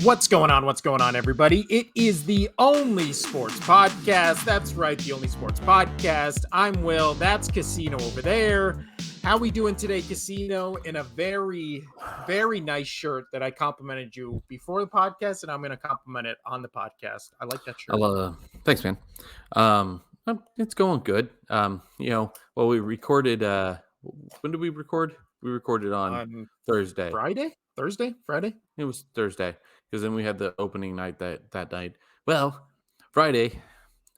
What's going on? What's going on, everybody? It is the Only Sports Podcast. That's right, the Only Sports Podcast. I'm Will. That's Casino over there. How we doing today, Casino? In a very, very nice shirt that I complimented you before the podcast, and I'm going to compliment it on the podcast. I like that shirt. Thanks, man. It's going good. We recorded. When did we record? We recorded on Thursday. Friday. It was Thursday because then we had the opening night that night. Well, Friday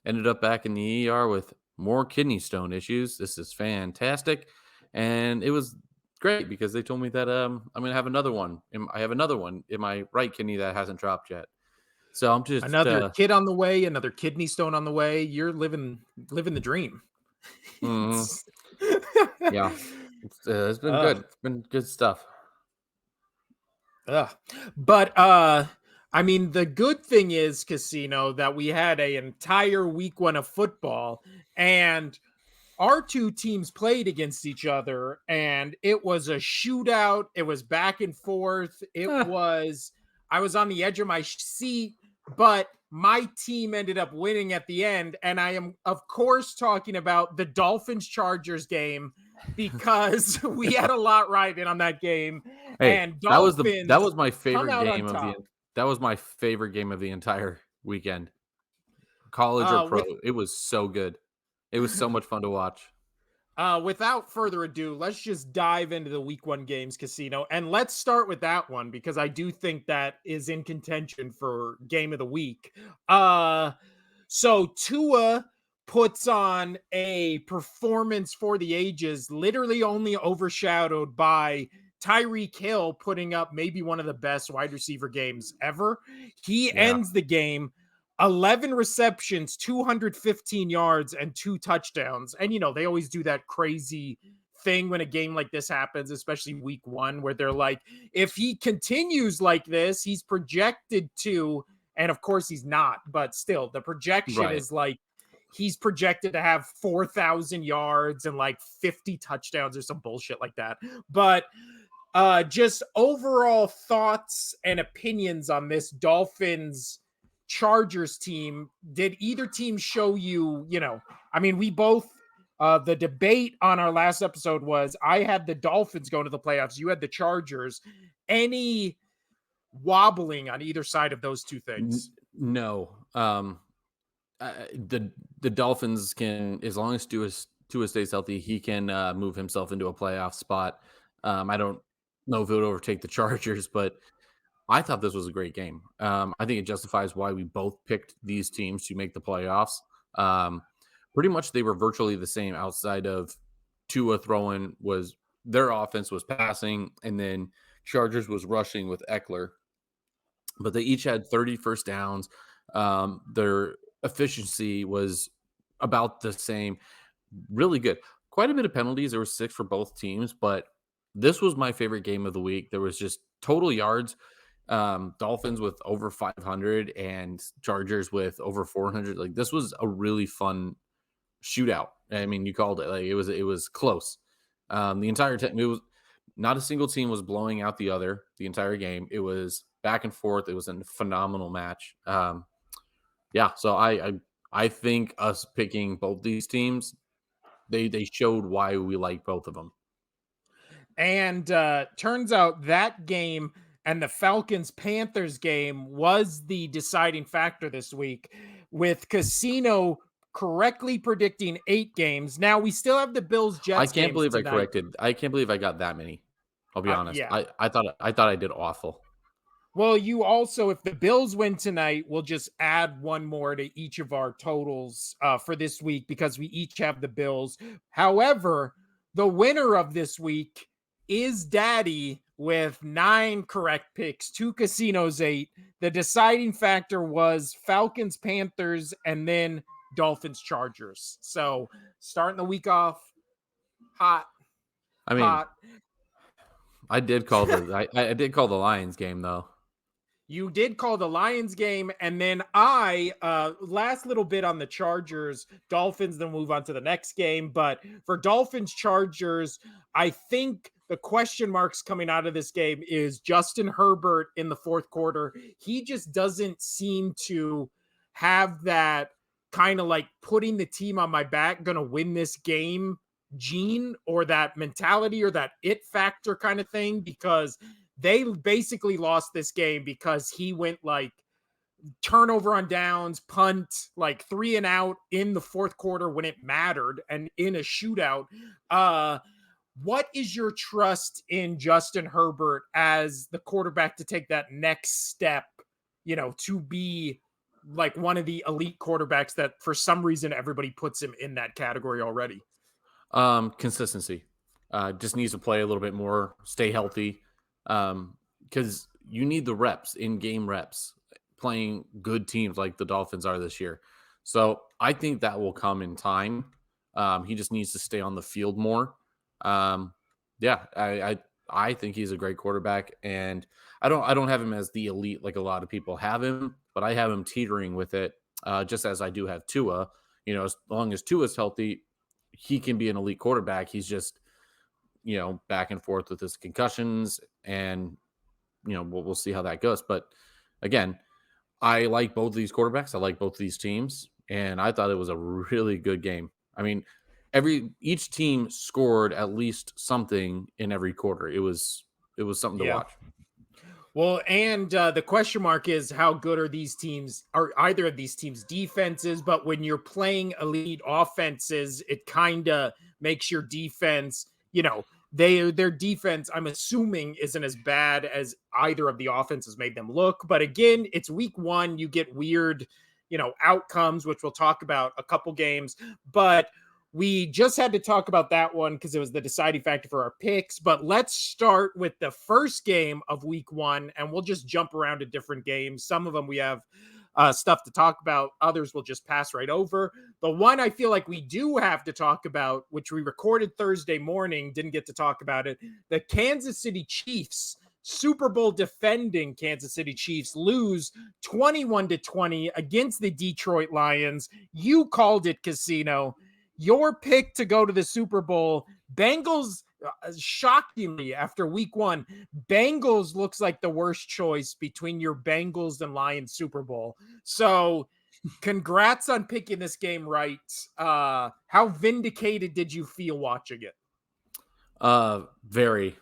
ended up back in the ER with more kidney stone issues. This is fantastic, and it was great because they told me that I'm gonna have another one. I have another one in my right kidney that hasn't dropped yet. So I'm just another kid on the way, another kidney stone on the way. You're living the dream. Yeah, it's been good. It's been good stuff. But I mean, the good thing is, Casino, that we had an entire week one of football, and our two teams played against each other, and it was a shootout. It was back and forth. I was on the edge of my seat, but my team ended up winning at the end. And I am, of course, talking about the Dolphins-Chargers game because we had a lot riding on that game. Hey, and that was my favorite game that was my favorite game of the entire weekend. College or pro, it was so good. It was so much fun to watch. Without further ado, let's just dive into the week one games, Casino. And let's start with that one because I do think that is in contention for game of the week. So Tua puts on a performance for the ages, literally only overshadowed by Tyreek Hill putting up maybe one of the best wide receiver games ever. He ends the game 11 receptions, 215 yards, and 2 touchdowns. And, they always do that crazy thing when a game like this happens, especially week one, where they're like, if he continues like this, he's projected to, and of course he's not, but still the projection is like, he's projected to have 4,000 yards and like 50 touchdowns or some bullshit like that. But just overall thoughts and opinions on this Dolphins Chargers team. Did either team show you, we both, the debate on our last episode was I had the Dolphins going to the playoffs. You had the Chargers. Any wobbling on either side of those two things? No. The Dolphins can, as long as Tua stays healthy, he can move himself into a playoff spot. I don't know if it would overtake the Chargers, but I thought this was a great game. I think it justifies why we both picked these teams to make the playoffs. Pretty much they were virtually the same outside of Tua throwing was their offense was passing, and then Chargers was rushing with Eckler. But they each had 30 first downs. Their efficiency was about the same. Really good. Quite a bit of penalties. There were 6 for both teams, but this was my favorite game of the week. There was just total yards. Dolphins with over 500 and Chargers with over 400. Like, this was a really fun shootout. I mean, you called it. Like, it was close. The entire time, it was not a single team was blowing out the other the entire game. It was back and forth. It was a phenomenal match. So I think us picking both these teams, they showed why we like both of them. And turns out that game and the Falcons-Panthers game was the deciding factor this week, with Casino correctly predicting 8 games. Now we still have the Bills-Jets. I can't believe I can't believe I got that many. I'll be honest. Yeah. I thought I did awful. Well, you also, if the Bills win tonight, we'll just add one more to each of our totals for this week because we each have the Bills. However, the winner of this week is Daddy with 9 correct picks, 2 Casinos 8. The deciding factor was Falcons, Panthers, and then Dolphins, Chargers. So starting the week off hot. I did call I did call the Lions game though. You did call the Lions game, and then I, last little bit on the Chargers, Dolphins, then move on to the next game. But for Dolphins, Chargers, I think the question marks coming out of this game is Justin Herbert in the fourth quarter. He just doesn't seem to have that kind of like putting the team on my back, gonna win this game gene or that mentality or that it factor kind of thing, because they basically lost this game because he went like turnover on downs, punt, like 3 and out in the fourth quarter when it mattered and in a shootout. Uh what is your trust in Justin Herbert as the quarterback to take that next step, to be like one of the elite quarterbacks that for some reason everybody puts him in that category already? Consistency. Just needs to play a little bit more, stay healthy. Because you need the reps, in-game reps, playing good teams like the Dolphins are this year. So I think that will come in time. He just needs to stay on the field more. Um, yeah, I think he's a great quarterback, and I don't have him as the elite like a lot of people have him, but I have him teetering with it, just as I do have Tua. As long as Tua's healthy, he can be an elite quarterback. He's just, back and forth with his concussions, and we'll see how that goes. But again, I like both of these quarterbacks. I like both of these teams, and I thought it was a really good game. I mean, each team scored at least something in every quarter. It was something to Yeah. watch. Well, and the question mark is how good are these teams, are either of these teams defenses, but when you're playing elite offenses, it kind of makes your defense, their defense, I'm assuming, isn't as bad as either of the offenses made them look. But again, it's week one, you get weird, outcomes, which we'll talk about a couple games. But we just had to talk about that one because it was the deciding factor for our picks. But let's start with the first game of week one, and we'll just jump around to different games. Some of them we have stuff to talk about, others we'll just pass right over. The one I feel like we do have to talk about, which we recorded Thursday morning, didn't get to talk about it, the Kansas City Chiefs. Super Bowl defending Kansas City Chiefs lose 21-20 against the Detroit Lions. You called it, Casino. Your pick to go to the Super Bowl, Bengals, shockingly, after week one, Bengals looks like the worst choice between your Bengals and Lions Super Bowl. So, congrats on picking this game right. How vindicated did you feel watching it? Very,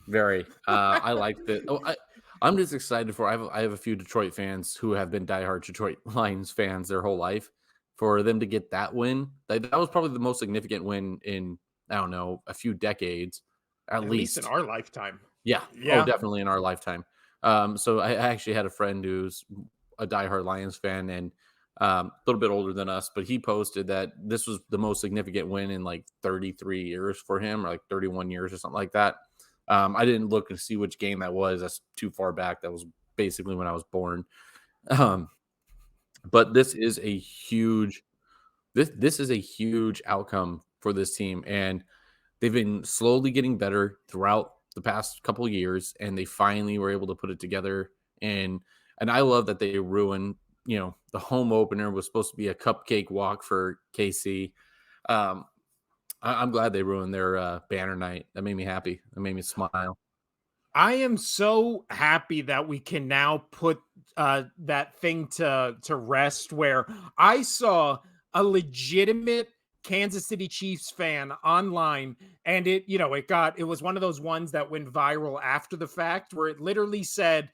very. I like that. I'm just excited for. I have a few Detroit fans who have been diehard Detroit Lions fans their whole life. For them to get that win, that was probably the most significant win in, I don't know, a few decades, at At least in least. our lifetime. Yeah. Oh, Yeah. definitely in our lifetime. So I actually had a friend who's a diehard Lions fan, and a little bit older than us, but he posted that this was the most significant win in like 33 years for him, or like 31 years or something like that. I didn't look and see which game that was. That's too far back. That was basically when I was born. Um, but this is a huge outcome for this team, and they've been slowly getting better throughout the past couple of years, and they finally were able to put it together. And I love that they ruined, the home opener was supposed to be a cupcake walk for KC. I'm glad they ruined their banner night. That made me happy. That made me smile. I am so happy that we can now put that thing to rest. Where I saw a legitimate Kansas City Chiefs fan online, and it was one of those ones that went viral after the fact, where it literally said,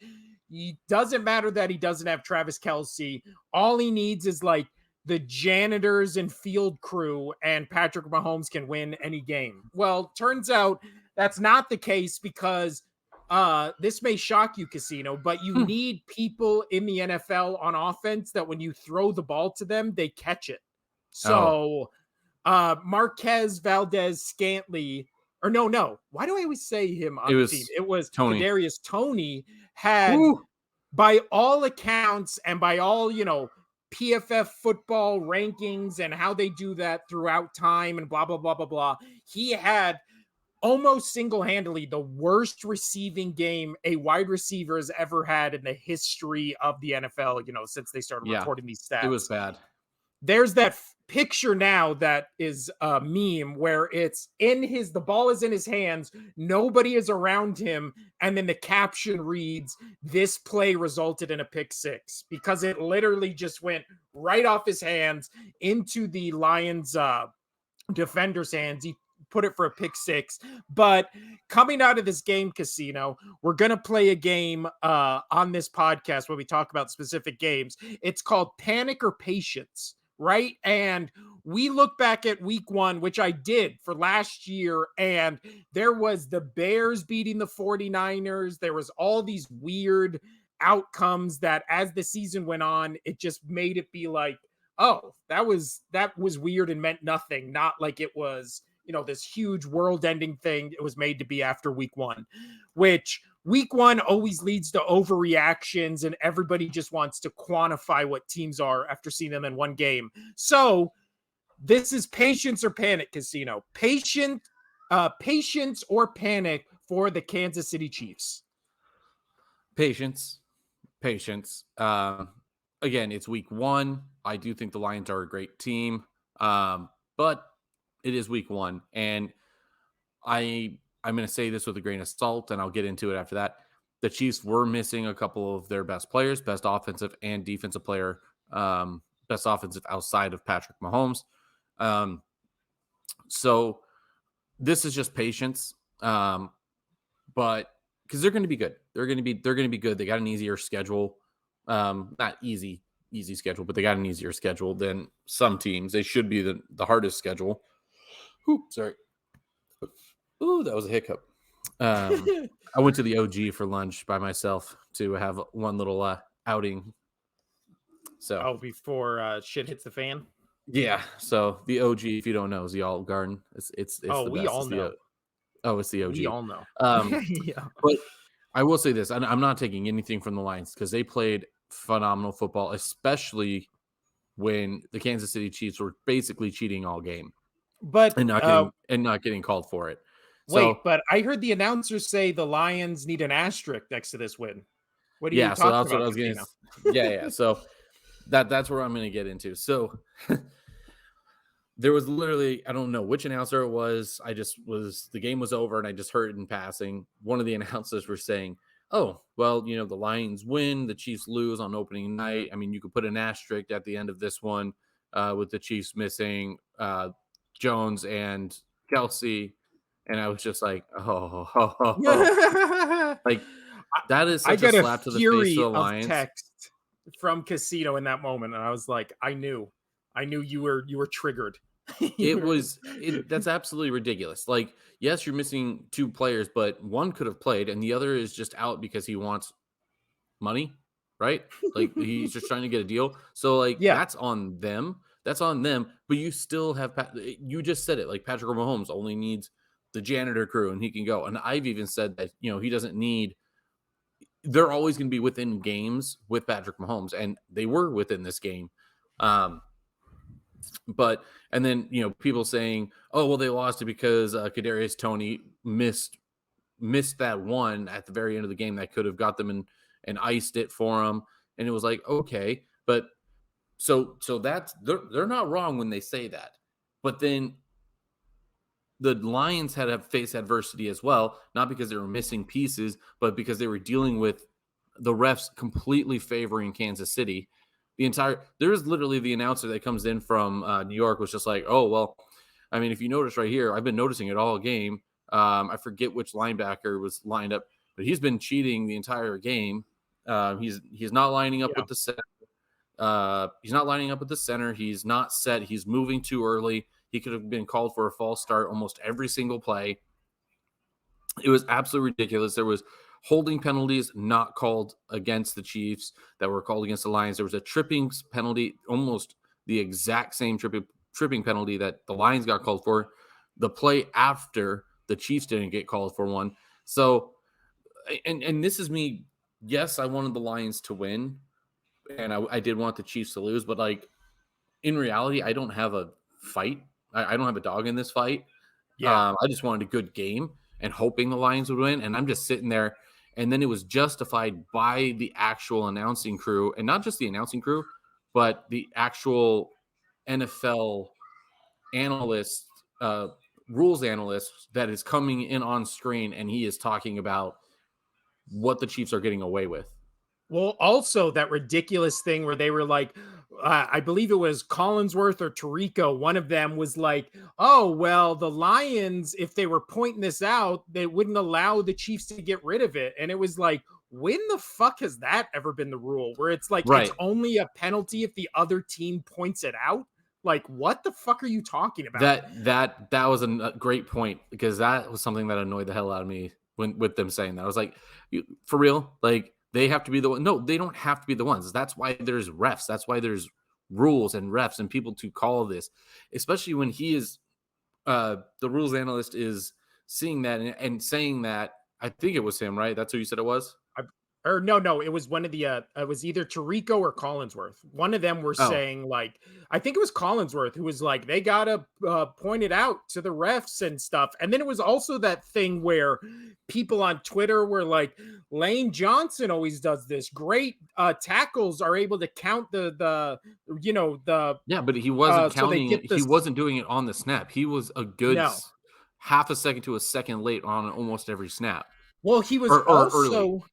"It doesn't matter that he doesn't have Travis Kelsey. All he needs is like the janitors and field crew, and Patrick Mahomes can win any game." Well, turns out that's not the case because this may shock you, Casino, but you Hmm. need people in the NFL on offense that when you throw the ball to them, they catch it. Oh, So Marquez Valdez Scantley, or no. Why do I always say him it on the team? was It was Tony. Kadarius Toney had, Woo! by all accounts and by all, PFF football rankings and how they do that throughout time and blah, blah, blah, blah, blah. He had almost single-handedly the worst receiving game a wide receiver has ever had in the history of the NFL, since they started Yeah, reporting these it was stats. bad. There's that picture now that is a meme where the ball is in his hands, nobody is around him, and then the caption reads, "This play resulted in a pick six," because it literally just went right off his hands into the Lions defender's hands. He put it for a pick six. But coming out of this game, Casino, we're gonna play a game on this podcast where we talk about specific games. It's called Panic or Patience, right? And we look back at week one, which I did for last year, and there was the Bears beating the 49ers. There was all these weird outcomes that as the season went on, it just made it be like, oh, that was weird and meant nothing, not like it was, this huge world-ending thing it was made to be after week one, which week one always leads to overreactions and everybody just wants to quantify what teams are after seeing them in one game. So this is patience or panic, Casino. Patience or panic for the Kansas City Chiefs. Patience. Again, it's week one. I do think the Lions are a great team, but it is week one, and I'm going to say this with a grain of salt, and I'll get into it after that. The Chiefs were missing a couple of their best players, best offensive and defensive player, best offensive outside of Patrick Mahomes. So this is just patience, but because they're going to be good, they're going to be good. They got an easier schedule, not easy schedule, but they got an easier schedule than some teams. They should be the hardest schedule. Ooh, sorry. Ooh, that was a hiccup. I went to the OG for lunch by myself to have one little outing. So, before shit hits the fan. Yeah. So the OG, if you don't know, is the Olive Garden. It's the We best. all know. It's the OG. We all know. Yeah. But I will say this: I'm not taking anything from the Lions because they played phenomenal football, especially when the Kansas City Chiefs were basically cheating all game, but and not getting called for it. Wait, So but I heard the announcers say the Lions need an asterisk next to this win. What are you yeah, so talking that's what about, I was going Casino? to. Yeah. So that's where I'm going to get into. So there was literally, I don't know which announcer it was. The game was over and I just heard it in passing. One of the announcers were saying, oh, well, the Lions win, the Chiefs lose on opening night. I mean, you could put an asterisk at the end of this one with the Chiefs missing Jones and Kelsey. And I was just like, like that is I such a got a slap to the face of fury the of Lions. text from Casino in that moment, and I was like, I knew you were triggered. That's absolutely ridiculous. Like, yes, you're missing two players, but one could have played and the other is just out because he wants money, right? Like he's just trying to get a deal. So like Yeah, that's on them. That's on them. But you still have you just said it, like Patrick Mahomes only needs the janitor crew and he can go. And I've even said that, he doesn't need they're always going to be within games with Patrick Mahomes, and they were within this game. But and then people saying, "Oh, well, they lost it because Kadarius Toney missed that one at the very end of the game that could have got them and iced it for them." And it was like, okay, but so that's they're not wrong when they say that. But then the Lions had to face adversity as well, not because they were missing pieces, but because they were dealing with the refs completely favoring Kansas City. There is literally the announcer that comes in from New York was just like, oh, well, I mean, if you notice right here, I've been noticing it all game. I forget which linebacker was lined up, but he's been cheating the entire game. He's not lining up with the center. He's not lining up with the center. He's not set. He's moving too early. He could have been called for a false start almost every single play. It was absolutely ridiculous. There was holding penalties not called against the Chiefs that were called against the Lions. There was a tripping penalty, almost the exact same tripping penalty that the Lions got called for. The play after, the Chiefs didn't get called for one. So, and this is me. Yes, I wanted the Lions to win, and I did want the Chiefs to lose. But like in reality, I don't have a fight. I don't have a dog in this fight. yeah. I just wanted a good game and hoping the Lions would win. And I'm just sitting there. And then it was justified by the actual announcing crew, and not just the announcing crew, but the actual NFL analyst, rules analyst that is coming in on screen, and he is talking about what the Chiefs are getting away with. Well, also that ridiculous thing where they were like, I believe it was Collinsworth or Tarico. One of them was like, "Oh well, the Lions, if they were pointing this out, they wouldn't allow the Chiefs to get rid of it." And it was like, when the fuck has that ever been the rule? Where it's like it's Right. only a penalty if the other team points it out. Like, what the fuck are you talking about? That was a great point because that was something that annoyed the hell out of me when with them saying that. I was like, for real? Like they have to be the one? No, they don't have to be the ones. That's why there's refs. That's why there's rules and refs and people to call this, especially when he is the rules analyst is seeing that and saying that. I think it was him, right? That's who you said it was. I, or no, it was one of the it was either Tarico or Collinsworth. One of them were Oh, saying like, I think it was Collinsworth who was like, they gotta point it out to the refs and stuff. And then it was also that thing where people on Twitter were like, Lane Johnson always does this. Great tackles are able to count the the yeah, but he wasn't so they counting get it. He this. wasn't doing it on the snap. He was a good No, half a second to a second late on almost every snap, well, he was or early. also.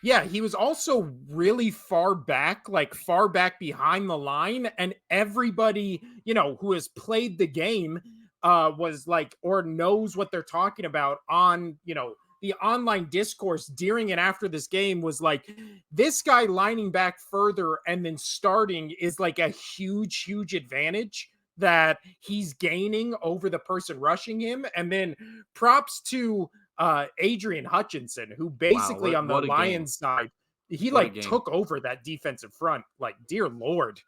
Yeah, he was also really far back, like far back behind the line, and everybody, who has played the game was like or knows what they're talking about on, the online discourse during and after this game was like this guy lining back further and then starting is like a huge advantage that he's gaining over the person rushing him. And then props to Adrian Hutchinson, who Wow, basically on the what a game! Lions side, he What a like game! took over that defensive front. Like, dear Lord.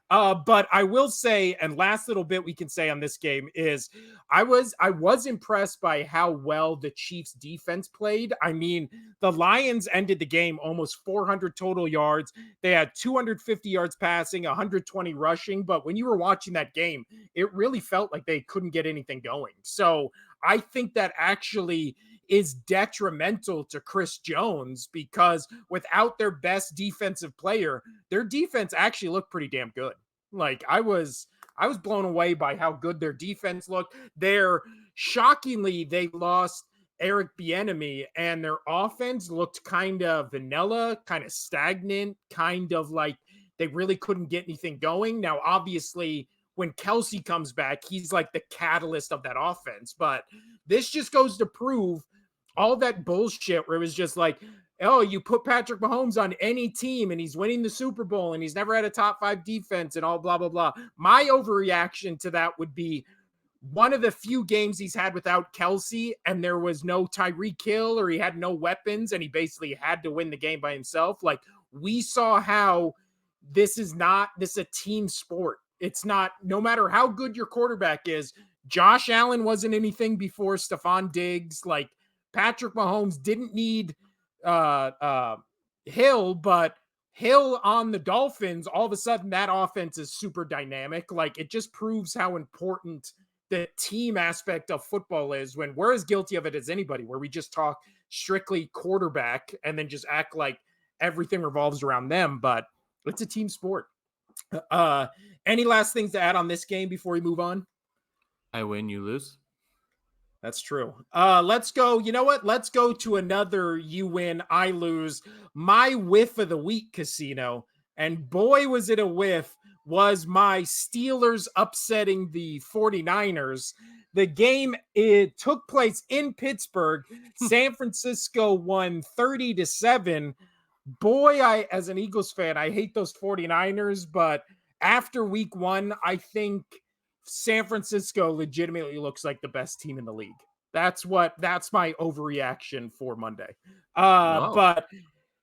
But I will say, and last little bit we can say on this game is I was impressed by how well the Chiefs defense played. I mean, the Lions ended the game almost 400 total yards. They had 250 yards passing, 120 rushing. But when you were watching that game, it really felt like they couldn't get anything going. So I think that actually is detrimental to Chris Jones because without their best defensive player, their defense actually looked pretty damn good. Like I was blown away by how good their defense looked. Shockingly they lost Eric Bieniemy and their offense looked kind of vanilla, kind of stagnant, kind of like they really couldn't get anything going. Now obviously when Kelsey comes back, he's like the catalyst of that offense, but this just goes to prove all that bullshit where it was just like, oh, you put Patrick Mahomes on any team and he's winning the Super Bowl and he's never had a top 5 defense and all blah, blah, blah. My overreaction to that would be one of the few games he's had without Kelsey and there was no Tyreek Hill or he had no weapons and he basically had to win the game by himself. Like we saw how this is a team sport. It's not, no matter how good your quarterback is. Josh Allen wasn't anything before Stephon Diggs. Like Patrick Mahomes didn't need uh, uh, Hill, but Hill on the Dolphins, all of a sudden that offense is super dynamic. Like it just proves how important the team aspect of football is when we're as guilty of it as anybody, where we just talk strictly quarterback and then just act like everything revolves around them. But it's a team sport. Uh, any last things to add on this game before we move on? I win, you lose. That's true. Let's go. You know what? Let's go to another you win, I lose. My whiff of the week casino. And boy, was it a whiff, was my Steelers upsetting the 49ers. The game, it took place in Pittsburgh. San Francisco won 30-7. Boy, as an Eagles fan, I hate those 49ers, but after week one, I think San Francisco legitimately looks like the best team in the league. That's my overreaction for Monday. Oh, But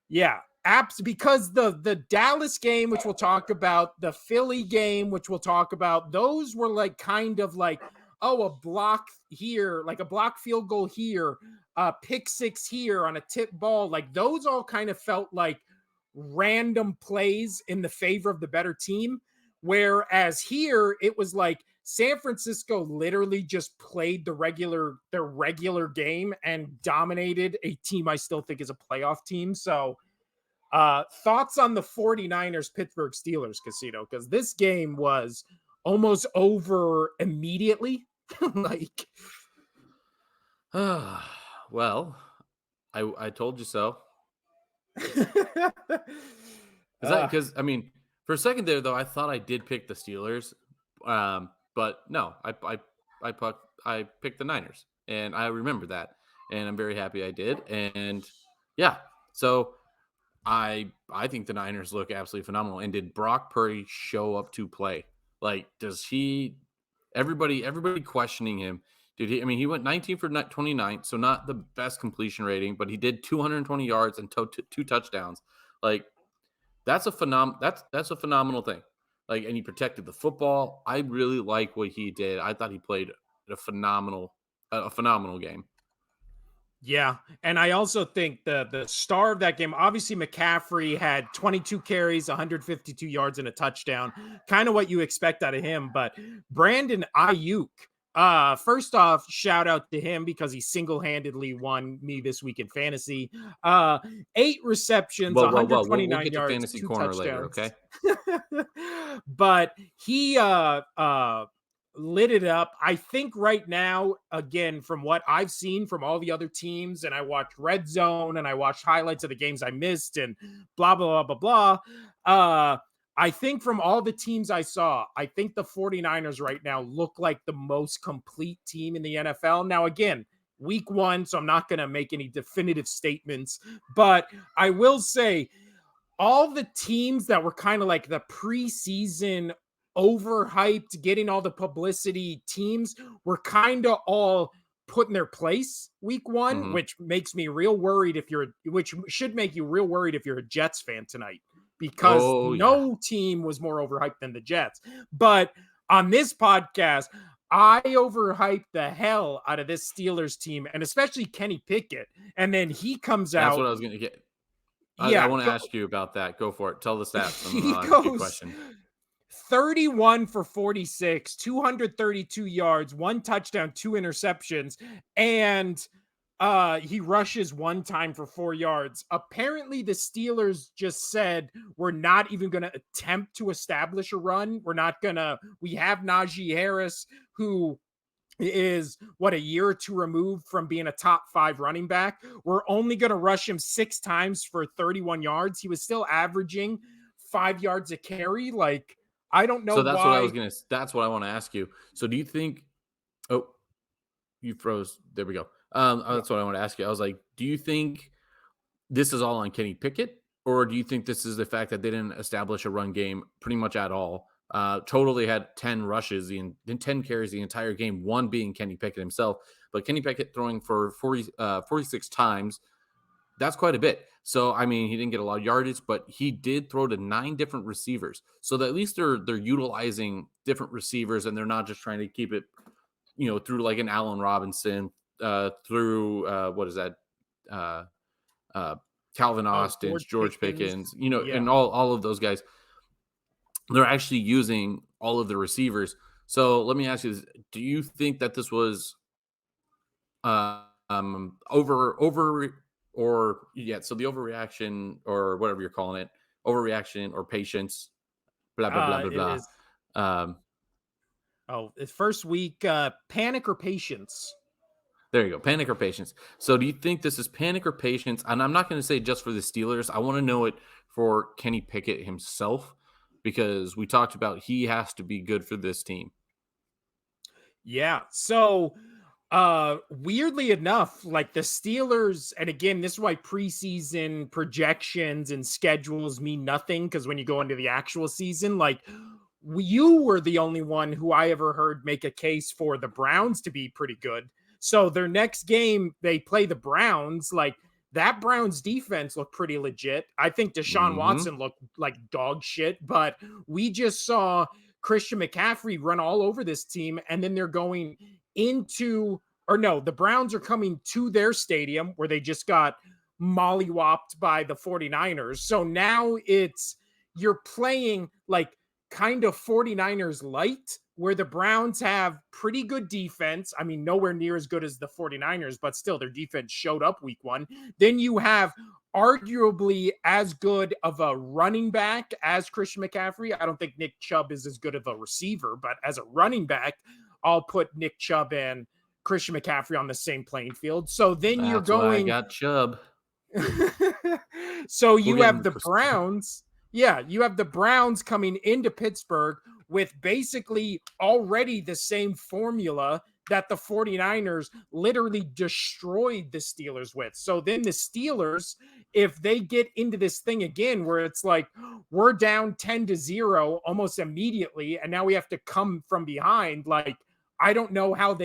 yeah, apps because the Dallas game, which we'll talk about, the Philly game, which we'll talk about, those were like kind of like, oh, a block here, like a block field goal here, pick six here on a tip ball. Like those all kind of felt like random plays in the favor of the better team. Whereas here it was like San Francisco literally just played their regular game and dominated a team I still think is a playoff team. So thoughts on the 49ers Pittsburgh Steelers casino? Because this game was almost over immediately. Like, Well, I told you so. uh, Because I mean, for a second there though, I thought I did pick the Steelers, but no, I picked the Niners, and I remember that, and I'm very happy I did. And yeah, so I think the Niners look absolutely phenomenal. And did Brock Purdy show up to play? Like, does he? Everybody questioning him. Did he? I mean, he went 19 for 29, so not the best completion rating, but he did 220 yards and two touchdowns. Like, that's a phenomenal thing. Like, and he protected the football. I really like what he did. I thought he played a phenomenal game. yeah, and I also think the star of that game, obviously McCaffrey had 22 carries, 152 yards, and a touchdown. Kind of what you expect out of him, but Brandon Ayuk. First off, shout out to him because he single-handedly won me this week in fantasy. Uh, 8 receptions, We'll 129 get to yards, fantasy two corner later, touchdowns. okay? But he lit it up. I think right now, again, from what I've seen from all the other teams, and I watched Red Zone and I watched highlights of the games I missed and blah, blah, blah, blah, blah. I think from all the teams I saw, I think the 49ers right now look like the most complete team in the NFL. Now, again, week one, so I'm not going to make any definitive statements, but I will say all the teams that were kind of like the preseason overhyped, getting all the publicity teams were kind of all put in their place week one, Mhm. which makes me real worried which should make you real worried if you're a Jets fan tonight, because Oh, yeah. no team was more overhyped than the Jets. But on this podcast, I overhyped the hell out of this Steelers team and especially Kenny Pickett. And then he comes That's out, what I was gonna get. I yeah, wanna ask you about that. Go for it. Tell the stats, and then he I'll ask you a goes question. 31 for 46, 232 yards, one touchdown, two interceptions, and he rushes one time for 4 yards. Apparently, the Steelers just said we're not even going to attempt to establish a run. We have Najee Harris, who is what, a year or two removed from being a top 5 running back. We're only going to rush him 6 times for 31 yards. He was still averaging 5 yards a carry. Like, I don't know So why. that's what I wanna ask you. So do you think oh, you froze. There we go. Yeah. That's what I wanna ask you. I was like, do you think this is all on Kenny Pickett, or do you think this is the fact that they didn't establish a run game pretty much at all? Totally had 10 rushes and 10 carries the entire game, one being Kenny Pickett himself. But Kenny Pickett throwing for 46 times, that's quite a bit. So I mean, he didn't get a lot of yardage, but he did throw to 9 different receivers. So that at least they're utilizing different receivers, and they're not just trying to keep it, through like an Allen Robinson, through what is that? Uh, uh, Calvin Oh, Austin's, George George Pickens. Pickens, Yeah. and all of those guys. They're actually using all of the receivers. So let me ask you this: do you think that this was or yeah? So the overreaction, or whatever you're calling it, overreaction or patience, blah blah blah blah It blah. is. Um, Oh, his first week, panic or patience. There you go. Panic or patience. So do you think this is panic or patience? And I'm not going to say just for the Steelers. I want to know it for Kenny Pickett himself, because we talked about he has to be good for this team. Yeah. So, weirdly enough, like the Steelers, and again, this is why preseason projections and schedules mean nothing, because when you go into the actual season, like, you were the only one who I ever heard make a case for the Browns to be pretty good. So their next game, they play the Browns. Like, that Browns defense looked pretty legit. I think Deshaun Hmm. Watson looked like dog shit, but we just saw Christian McCaffrey run all over this team. And then they're going into, or no, the Browns are coming to their stadium where they just got mollywopped by the 49ers. So now you're playing like kind of 49ers light, where the Browns have pretty good defense. I mean, nowhere near as good as the 49ers, but still their defense showed up week one. Then you have arguably as good of a running back as Christian McCaffrey. I don't think Nick Chubb is as good of a receiver, but as a running back, I'll put Nick Chubb and Christian McCaffrey on the same playing field. So then you're That's why I going got Chubb. so We'll you get have him. the Browns. Yeah, you have the Browns coming into Pittsburgh with basically already the same formula that the 49ers literally destroyed the Steelers with. So then the Steelers, if they get into this thing again where it's like we're down 10-0 almost immediately and now we have to come from behind, like I don't know how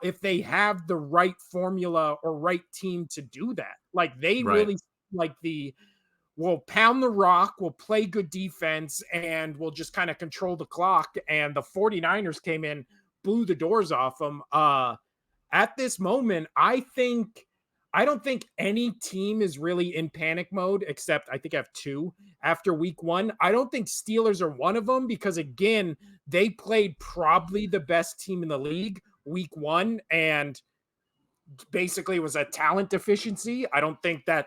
if they have the right formula or right team to do that. Like they Right. really like the will pound the rock, will play good defense, and will just kind of control the clock. And the 49ers came in, blew the doors off them. At this moment, I don't think any team is really in panic mode, except I think I have two after week one. I don't think Steelers are one of them because, again, they played probably the best team in the league week one and basically was a talent deficiency. I don't think that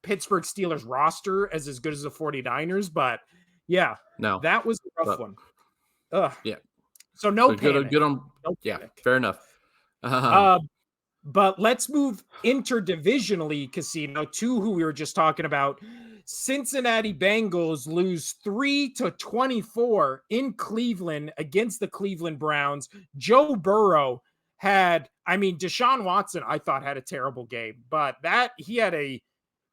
Pittsburgh Steelers roster is as good as the 49ers, but yeah, No, that was a rough but one. Ugh. yeah, So no but good, panic. good on. No Yeah, panic. fair enough. Um, Uh, but let's move interdivisionally, Casino, to who we were just talking about. Cincinnati Bengals lose 3-24 in Cleveland against the Cleveland Browns. Joe Burrow Deshaun Watson, I thought had a terrible game, but that he had a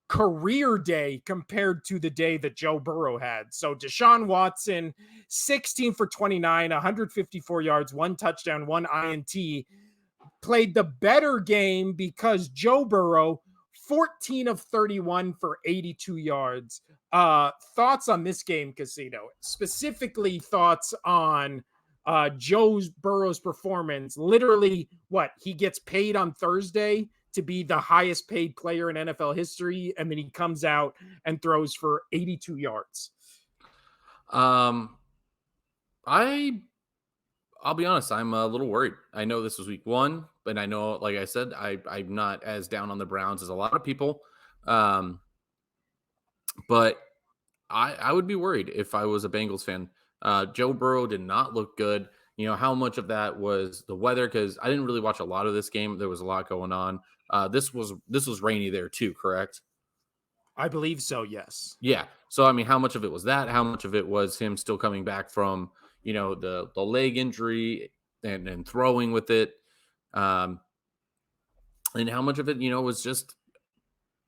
career day compared to the day that Joe Burrow had. So Deshaun Watson, 16 for 29, 154 yards, one touchdown, one INT, played the better game because Joe Burrow, 14 of 31 for 82 yards. Thoughts on this game, Casino? Specifically, thoughts on Joe Burrow's performance. Literally, what he gets paid on Thursday to be the highest paid player in NFL history, and then he comes out and throws for 82 yards. um, I I'll be honest, I'm a little worried. I know this was week one, but I know, like I said, I'm not as down on the Browns as a lot of people. Um, but I would be worried if I was a Bengals fan. Joe Burrow did not look good. You know, how much of that was the weather? Because I didn't really watch a lot of this game. There was a lot going on. This was rainy there too, correct? I believe so, yes. Yeah. So I mean, how much of it was that? How much of it was him still coming back from, the leg injury and throwing with it? Um, and how much of it, was just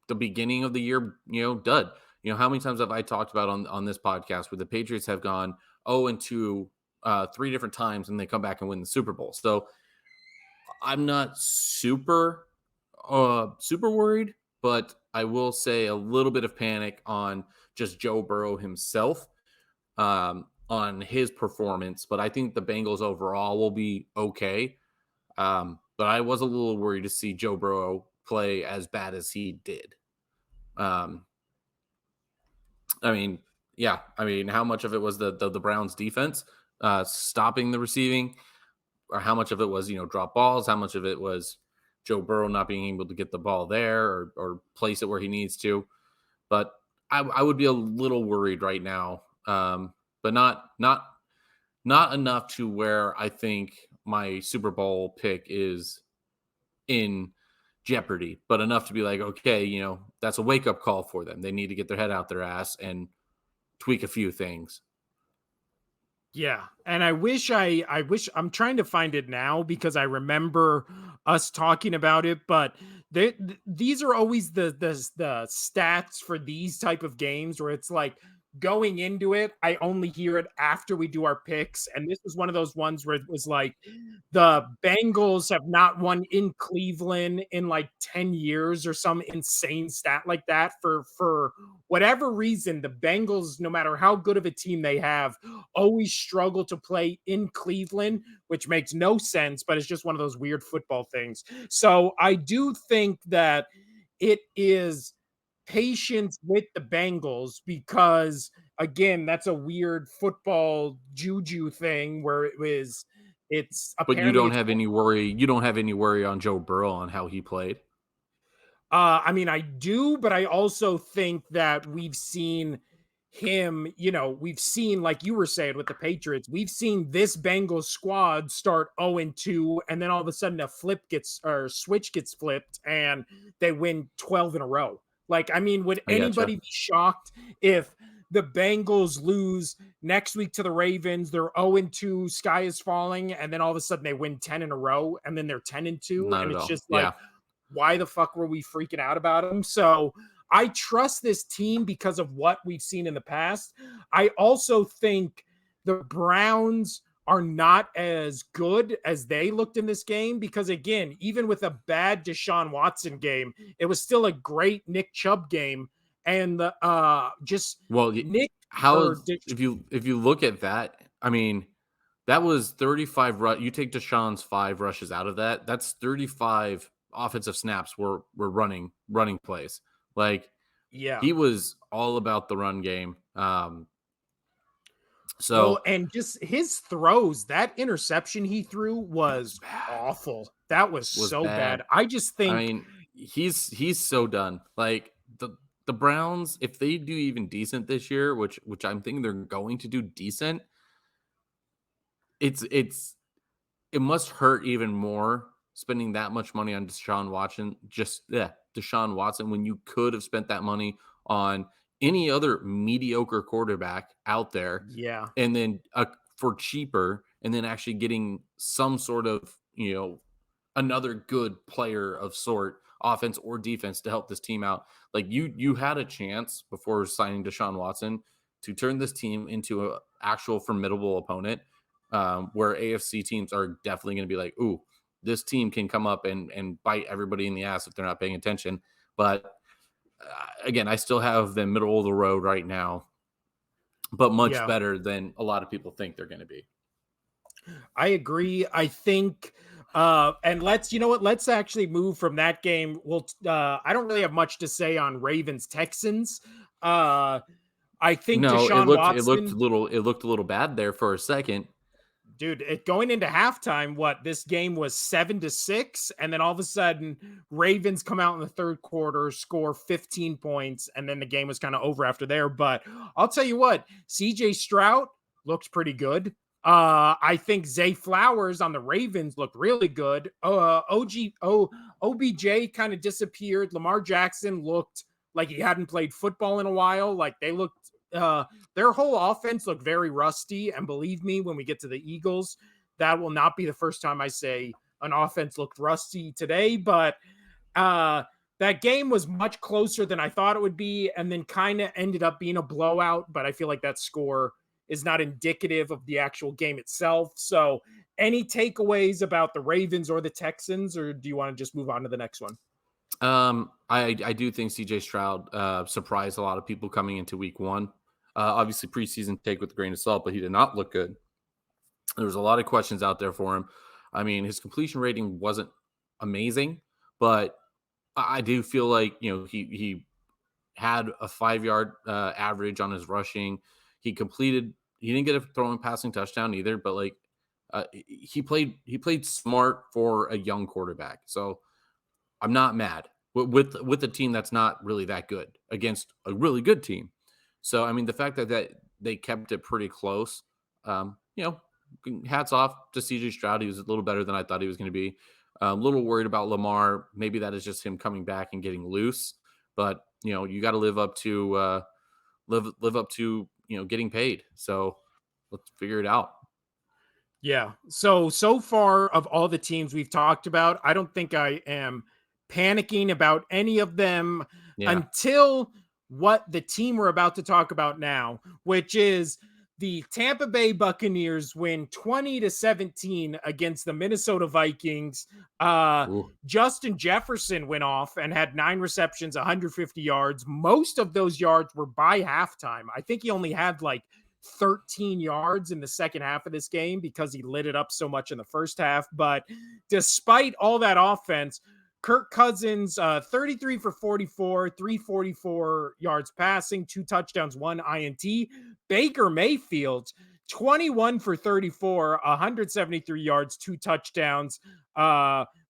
the beginning of the year, dud. How many times have I talked about on this podcast where the Patriots have gone 0-2 three different times and they come back and win the Super Bowl? So I'm not super worried, but I will say a little bit of panic on just Joe Burrow himself, on his performance. But I think the Bengals overall will be okay. But I was a little worried to see Joe Burrow play as bad as he did. Um, I mean, yeah, I mean, how much of it was the Browns defense stopping the receiving, or how much of it was drop balls? How much of it was Joe Burrow not being able to get the ball there or place it where he needs to? But I would be a little worried right now, but not enough to where I think my Super Bowl pick is in jeopardy, but enough to be like, okay, that's a wake up call for them. They need to get their head out their ass and tweak a few things. Yeah, and I wish I'm trying to find it now because I remember us talking about it, but these are always the stats for these type of games where it's like going into it, I only hear it after we do our picks, and this was one of those ones where it was like the Bengals have not won in Cleveland in like 10 years or some insane stat like that. For whatever reason, the Bengals, no matter how good of a team they have, always struggle to play in Cleveland, which makes no sense, but it's just one of those weird football things. So I do think that it is patience with the Bengals because again, that's a weird football juju thing where it's But you apparently don't it's have any worry. You don't have any worry on Joe Burrow on how he played. I mean, I do, but I also think that we've seen him, we've seen, like you were saying with the Patriots, we've seen this Bengals squad start 0-2, and then all of a sudden a flip gets or switch gets flipped and they win 12 in a row. Like, I mean, would I gotcha. anybody be shocked if the Bengals lose next week to the Ravens? They're 0-2, sky is falling, and then all of a sudden they win 10 in a row, and then they're 10-2, Not and at it's all. just like, Yeah. why the fuck were we freaking out about him? So I trust this team because of what we've seen in the past. I also think the Browns are not as good as they looked in this game because, again, even with a bad Deshaun Watson game, it was still a great Nick Chubb game. And the just Well, Nick how or is if you look at that, I mean, that was 35 you take Deshaun's 5 rushes out of that, that's 35 offensive snaps were running plays. Like, yeah. he was all about the run game. Well, So and just his throws, that interception he threw was bad. awful. That was Was so bad. bad. I just I think, mean, he's so done. Like, the Browns, if they do even decent this year, which I'm thinking they're going to do decent, it's it must hurt even more spending that much money on Deshaun Watson. Just yeah, Deshaun Watson when you could have spent that money on any other mediocre quarterback out there, yeah, and then for cheaper, and then actually getting some sort of another good player of sort, offense or defense, to help this team out. Like, you had a chance before signing Deshaun Watson to turn this team into an actual formidable opponent, where AFC teams are definitely going to be like, ooh, this team can come up and bite everybody in the ass if they're not paying attention. But again, I still have them middle of the road right now, but much yeah. better than a lot of people think they're going to be. I agree. I think and let's you know what, let's actually move from that game. I don't really have much to say on Ravens Texans. Uh I think No, Deshaun Watson, it looked a little bad there for a second. dude, going into halftime, what, this game was 7-6, and then all of a sudden Ravens come out in the third quarter, score 15 points, and then the game was kind of over after there. But I'll tell you what, CJ Stroud looks pretty good. I think Zay Flowers on the Ravens looked really good. OBJ kind of disappeared. Lamar Jackson looked like he hadn't played football in a while. Like, they looked their whole offense looked very rusty. And believe me, when we get to the Eagles, that will not be the first time I say an offense looked rusty today. But uh, that game was much closer than I thought it would be, and then kind of ended up being a blowout. But I feel like that score is not indicative of the actual game itself. So, any takeaways about the Ravens or the Texans, or do you want to just move on to the next one? I do think CJ Stroud surprised a lot of people coming into week one. Obviously, preseason take with a grain of salt, but he did not look good. There was a lot of questions out there for him. I mean, his completion rating wasn't amazing, but I do feel like he had a 5 yard average on his rushing. He completed. He didn't get a throwing passing touchdown either, but like he played smart for a young quarterback. So I'm not mad with a team that's not really that good against a really good team. So I mean, the fact that they kept it pretty close, you know, hats off to CJ Stroud. He was a little better than I thought he was going to be. A little worried about Lamar. Maybe that is just him coming back and getting loose. But you got to live up to getting paid. So let's figure it out. Yeah. So far of all the teams we've talked about, I don't think I am panicking about any of them Yeah. until what the team we're about to talk about now, which is the Tampa Bay Buccaneers win 20-17 against the Minnesota Vikings. Ooh. Justin Jefferson went off and had 9 receptions, 150 yards. Most of those yards were by halftime. I think he only had like 13 yards in the second half of this game because he lit it up so much in the first half. But despite all that offense, Kirk Cousins, 33 for 44, 344 yards passing, 2 touchdowns, 1 INT. Baker Mayfield, 21 for 34, 173 yards, 2 touchdowns.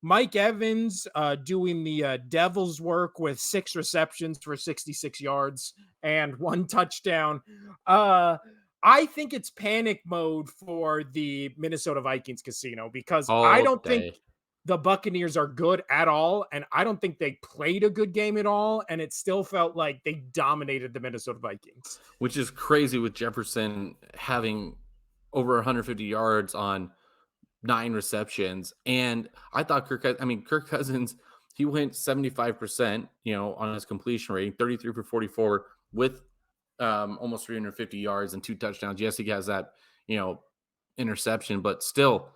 Mike Evans doing the Devil's work with 6 receptions for 66 yards and 1 touchdown. Uh, I think it's panic mode for the Minnesota Vikings casino because I all don't think day. the Buccaneers are good at all. And I don't think they played a good game at all. And it still felt like they dominated the Minnesota Vikings. Which is crazy with Jefferson having over 150 yards on 9 receptions. And I thought Kirk Cousins, he went 75%, on his completion rate, 33 for 44 with almost 350 yards and 2 touchdowns. Yes, he has that, you know, interception, but still,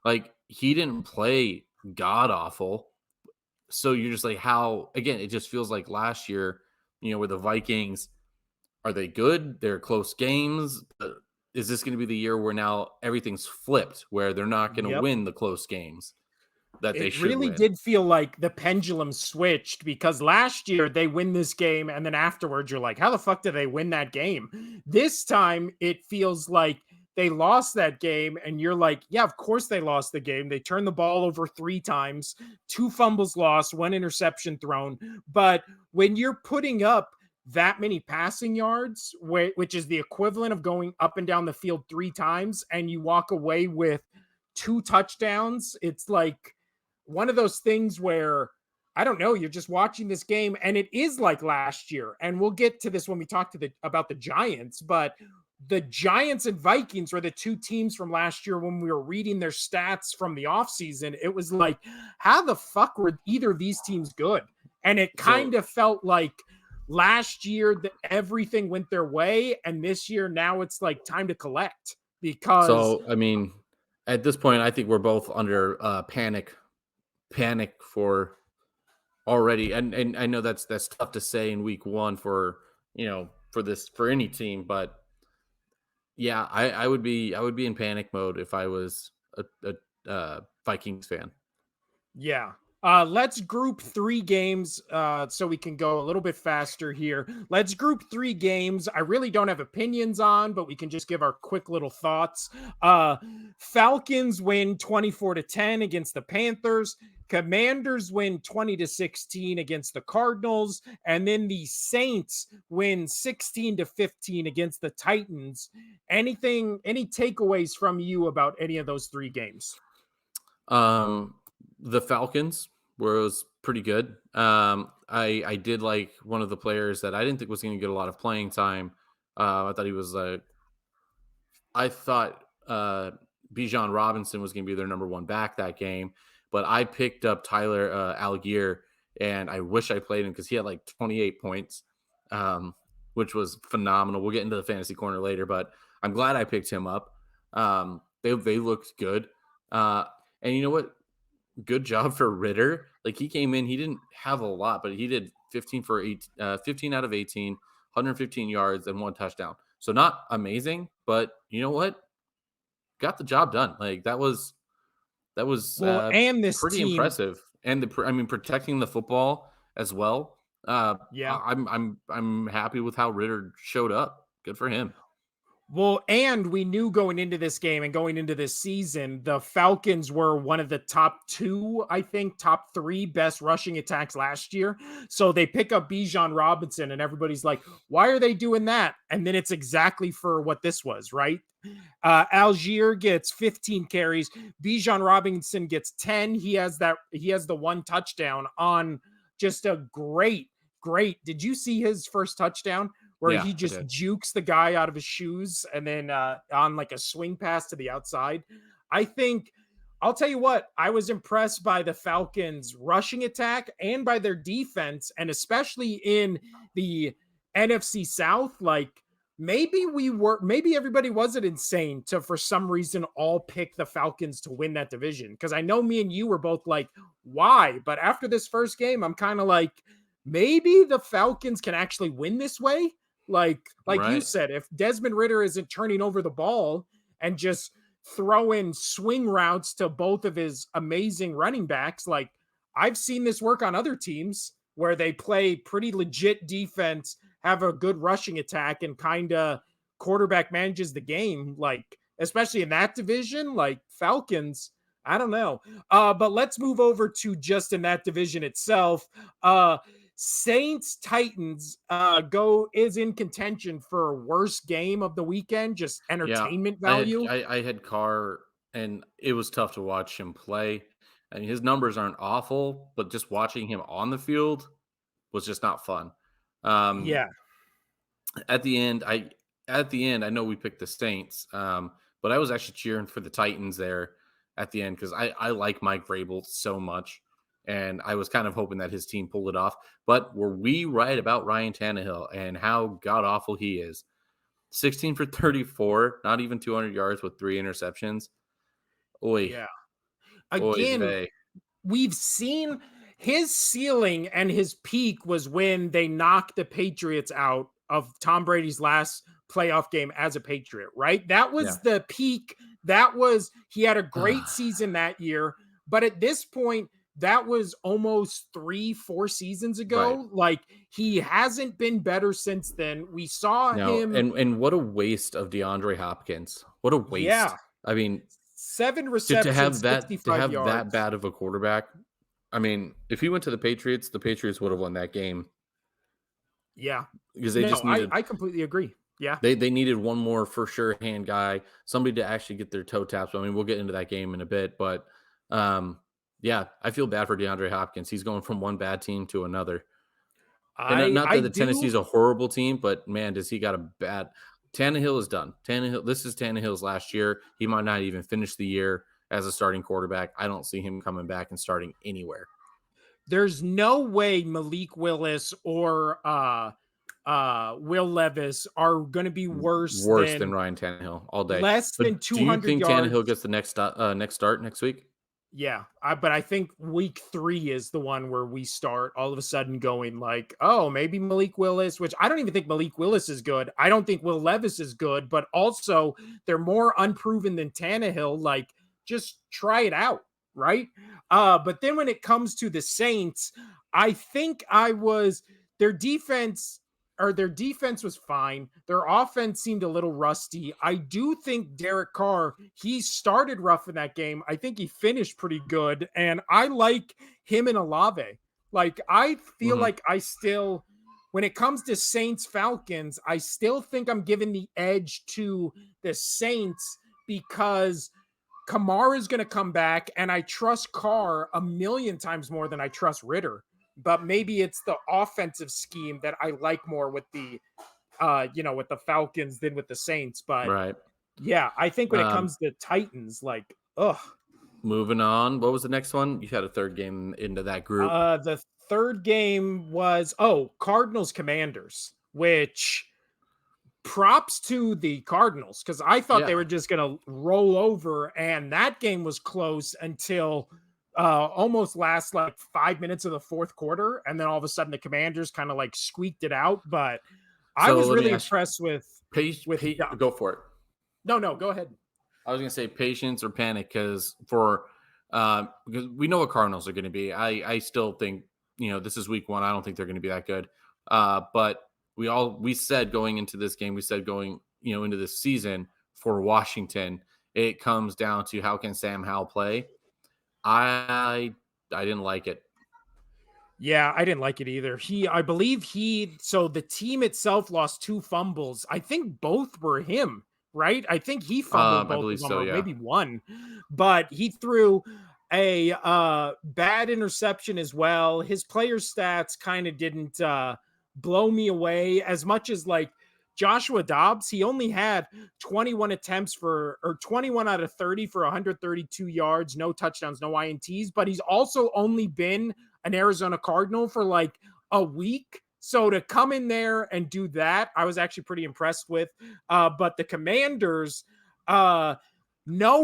like, he didn't play god awful. So you're just like, how, again, it just feels like last year, with the Vikings, are they good? They're close games. Is this going to be the year where now everything's flipped, where they're not going to Yep. win the close games that they It should really win? did feel like the pendulum switched because last year they win this game and then afterwards you're like, how the fuck did they win that game? This time it feels like they lost that game and you're like, yeah, of course they lost the game. They turned the ball over 3 times, 2 fumbles lost, 1 interception thrown. But when you're putting up that many passing yards, which is the equivalent of going up and down the field 3 times, and you walk away with 2 touchdowns, it's like one of those things where I don't know, you're just watching this game and it is like last year. And we'll get to this when we talk about the Giants, but the Giants and Vikings were the 2 teams from last year when we were reading their stats from the offseason. It was like, how the fuck were either of these teams good? And it kind So, of felt like last year that everything went their way, and this year now it's like time to collect because I mean, at this point, I think we're both under panic for already, and I know that's tough to say in week one for for any team, but yeah, I would be in panic mode if I was a Vikings fan. yeah. Let's group 3 games so we can go a little bit faster here. Let's group 3 games. I really don't have opinions on, but we can just give our quick little thoughts. Uh, Falcons win 24-10 against the Panthers. Commanders win 20-16 against the Cardinals. And then the Saints win 16-15 against the Titans. Any takeaways from you about any of those 3 games? Um, the Falcons was pretty good. I did like one of the players that I didn't think was going to get a lot of playing time. I thought he was I thought Bijan Robinson was going to be their number one back that game, but I picked up Tyler Algier, and I wish I played him because he had like 28 points, um, which was phenomenal. We'll get into the fantasy corner later, but I'm glad I picked him up. They looked good, uh, and you know what? Good job for Ritter. Like, he came in, he didn't have a lot, but he did 15 out of 18, 115 yards and 1 touchdown. So not amazing, but you know what? Got the job done. Like, that was Well, and this pretty team, impressive. And protecting the football as well. yeah. I'm happy with how Ritter showed up. Good for him. Well, and we knew going into this game and going into this season, the Falcons were one of the top 2, I think, top 3 best rushing attacks last year. So they pick up Bijan Robinson, and everybody's like, why are they doing that? And then it's exactly for what this was, right? Algier gets 15 carries. Bijan Robinson gets 10. He has the 1 touchdown on just a great. Did you see his first touchdown where Yeah, he I just did. jukes the guy out of his shoes and then on like a swing pass to the outside? I think I'll tell you what, I was impressed by the Falcons rushing attack and by their defense, and especially in the NFC South. Like, maybe everybody wasn't insane to for some reason all pick the Falcons to win that division, because I know me and you were both like, why? But after this first game, I'm kind of like, maybe the Falcons can actually win this way. Like you Right. said, if Desmond Ritter isn't turning over the ball and just throwing swing routes to both of his amazing running backs, like, I've seen this work on other teams where they play pretty legit defense, have a good rushing attack, and kind of quarterback manages the game, like especially in that division, like Falcons, I don't know. But let's move over to just in that division itself. Saints Titans go is in contention for worst game of the weekend, just Yeah, entertainment I had value. I had Carr, and it was tough to watch him play. I mean, his numbers aren't awful, but just watching him on the field was just not fun. Um, Yeah, at the end, I know we picked the Saints, but I was actually cheering for the Titans there at the end because I like Mike Vrabel so much, and I was kind of hoping that his team pulled it off. But were we right about Ryan Tannehill and how god awful he is? 16 for 34, not even 200 yards with 3 interceptions. Oy, yeah. oy Again, vey. we've seen his ceiling and his peak was when they knocked the Patriots out of Tom Brady's last playoff game as a Patriot, right? That Yeah. was the peak. That was, he had a great season that year. But at this point, that was almost 3, 4 seasons Right. ago. Like he hasn't been better since then. We saw No, him, and what a waste of DeAndre Hopkins. What a yeah, waste. I mean, 7 to receptions, have to 65 have that yards. bad of a quarterback. I mean, if he went to the Patriots would have won that game Yeah. because they No, just needed I completely agree. Yeah. they needed one more for sure hand guy, somebody to actually get their toe taps. I mean, we'll get into that game in a bit, but um yeah, I feel bad for DeAndre Hopkins. He's going from one bad team to another. And not I that the do. Tennessee's a horrible team, but man, does he got a bad Tannehill is done. Tannehill, this is Tannehill's last year. He might not even finish the year as a starting quarterback. I don't see him coming back and starting anywhere. There's no way Malik Willis or Will Levis are going to be worse Worse than than Ryan Tannehill all day. less But than do you 200 think Tannehill yards. gets the next start next week? Yeah, but I think week 3 is the one where we start all of a sudden going like, oh, maybe Malik Willis, which I don't even think Malik Willis is good. I don't think Will Levis is good, but also they're more unproven than Tannehill. Like, just try it out, right? But then when it comes to the Saints, I think I was their defense their defense was fine. Their offense seemed a little rusty. I do think Derek Carr, he started rough in that game. I think he finished pretty good. And I like him and Olave. Like, I feel Mhm. like I still, when it comes to Saints Falcons, I still think I'm giving the edge to the Saints because Kamara is going to come back, and I trust Carr a million times more than I trust Ritter. But maybe it's the offensive scheme that I like more with the, with the Falcons than with the Saints. But Right. yeah, I think when it Um, comes to Titans, like, ugh. moving on. What was the next one? You had a third game into that group. The third game was Cardinals Commanders, which props to the Cardinals because I thought they Yeah. were just going to roll over, and that game was close until almost last like 5 minutes of the fourth quarter, and then all of a sudden the Commanders kind of like squeaked it out. But I So was let me really ask you, impressed go for it. no, go ahead. I was gonna say patience or panic because we know what Cardinals are going to be. I still think this is week one. I don't think they're going to be that good. But we said going into this game, we said going into this season for Washington, it comes down to how can Sam Howell play. I didn't like it. Yeah, I didn't like it either. I believe so the team itself lost 2 fumbles. I think both were him, right? I think he fumbled I both believe of them, so. or Yeah. maybe one, but he threw a bad interception as well. His player stats kind of didn't blow me away as much as like Joshua Dobbs. He only had 21 attempts or 21 out of 30 for 132 yards, no touchdowns, no INTs, but he's also only been an Arizona Cardinal for like a week. So to come in there and do that, I was actually pretty impressed with. But the Commanders, no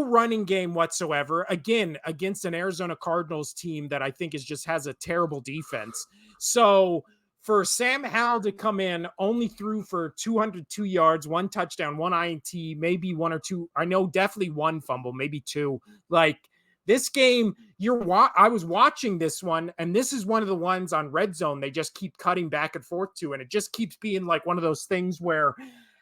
running game whatsoever. Again, against an Arizona Cardinals team that I think has a terrible defense. So for Sam Howell to come in, only threw for 202 yards, 1 touchdown, 1 INT, maybe 1 or 2. I know definitely 1 fumble, maybe 2. Like, this game, I was watching this one, and this is one of the ones on Red Zone they just keep cutting back and forth to, and it just keeps being like one of those things where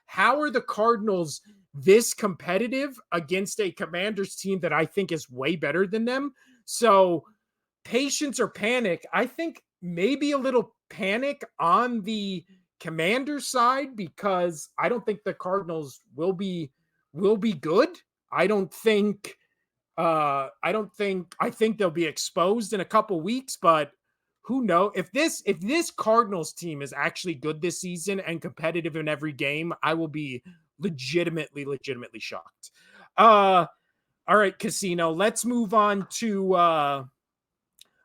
how are the Cardinals this competitive against a Commanders team that I think is way better than them? So patience or panic, I think maybe a little panic on the Commander side because I don't think the Cardinals will be good. I don't think I think they'll be exposed in a couple weeks, but who knows if this Cardinals team is actually good this season and competitive in every game, I will be legitimately shocked. All right, Casino, let's move on to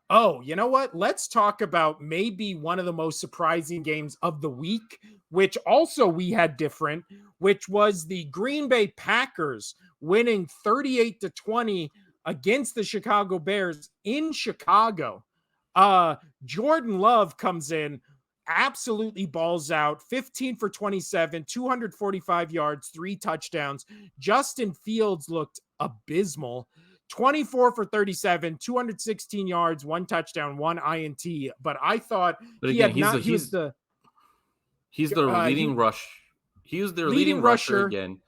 oh, you know what? Let's talk about maybe one of the most surprising games of the week, which also we had different, which was the Green Bay Packers winning 38-20 against the Chicago Bears in Chicago. Uh Jordan Love comes in, absolutely balls out, 15 for 27, 245 yards, 3 touchdowns. Justin Fields looked abysmal. 24 for 37, 216 yards, 1 touchdown, 1 INT. But I thought But he again, had not, he was the he's the he leading rush. He was their leading leading rusher rusher, again.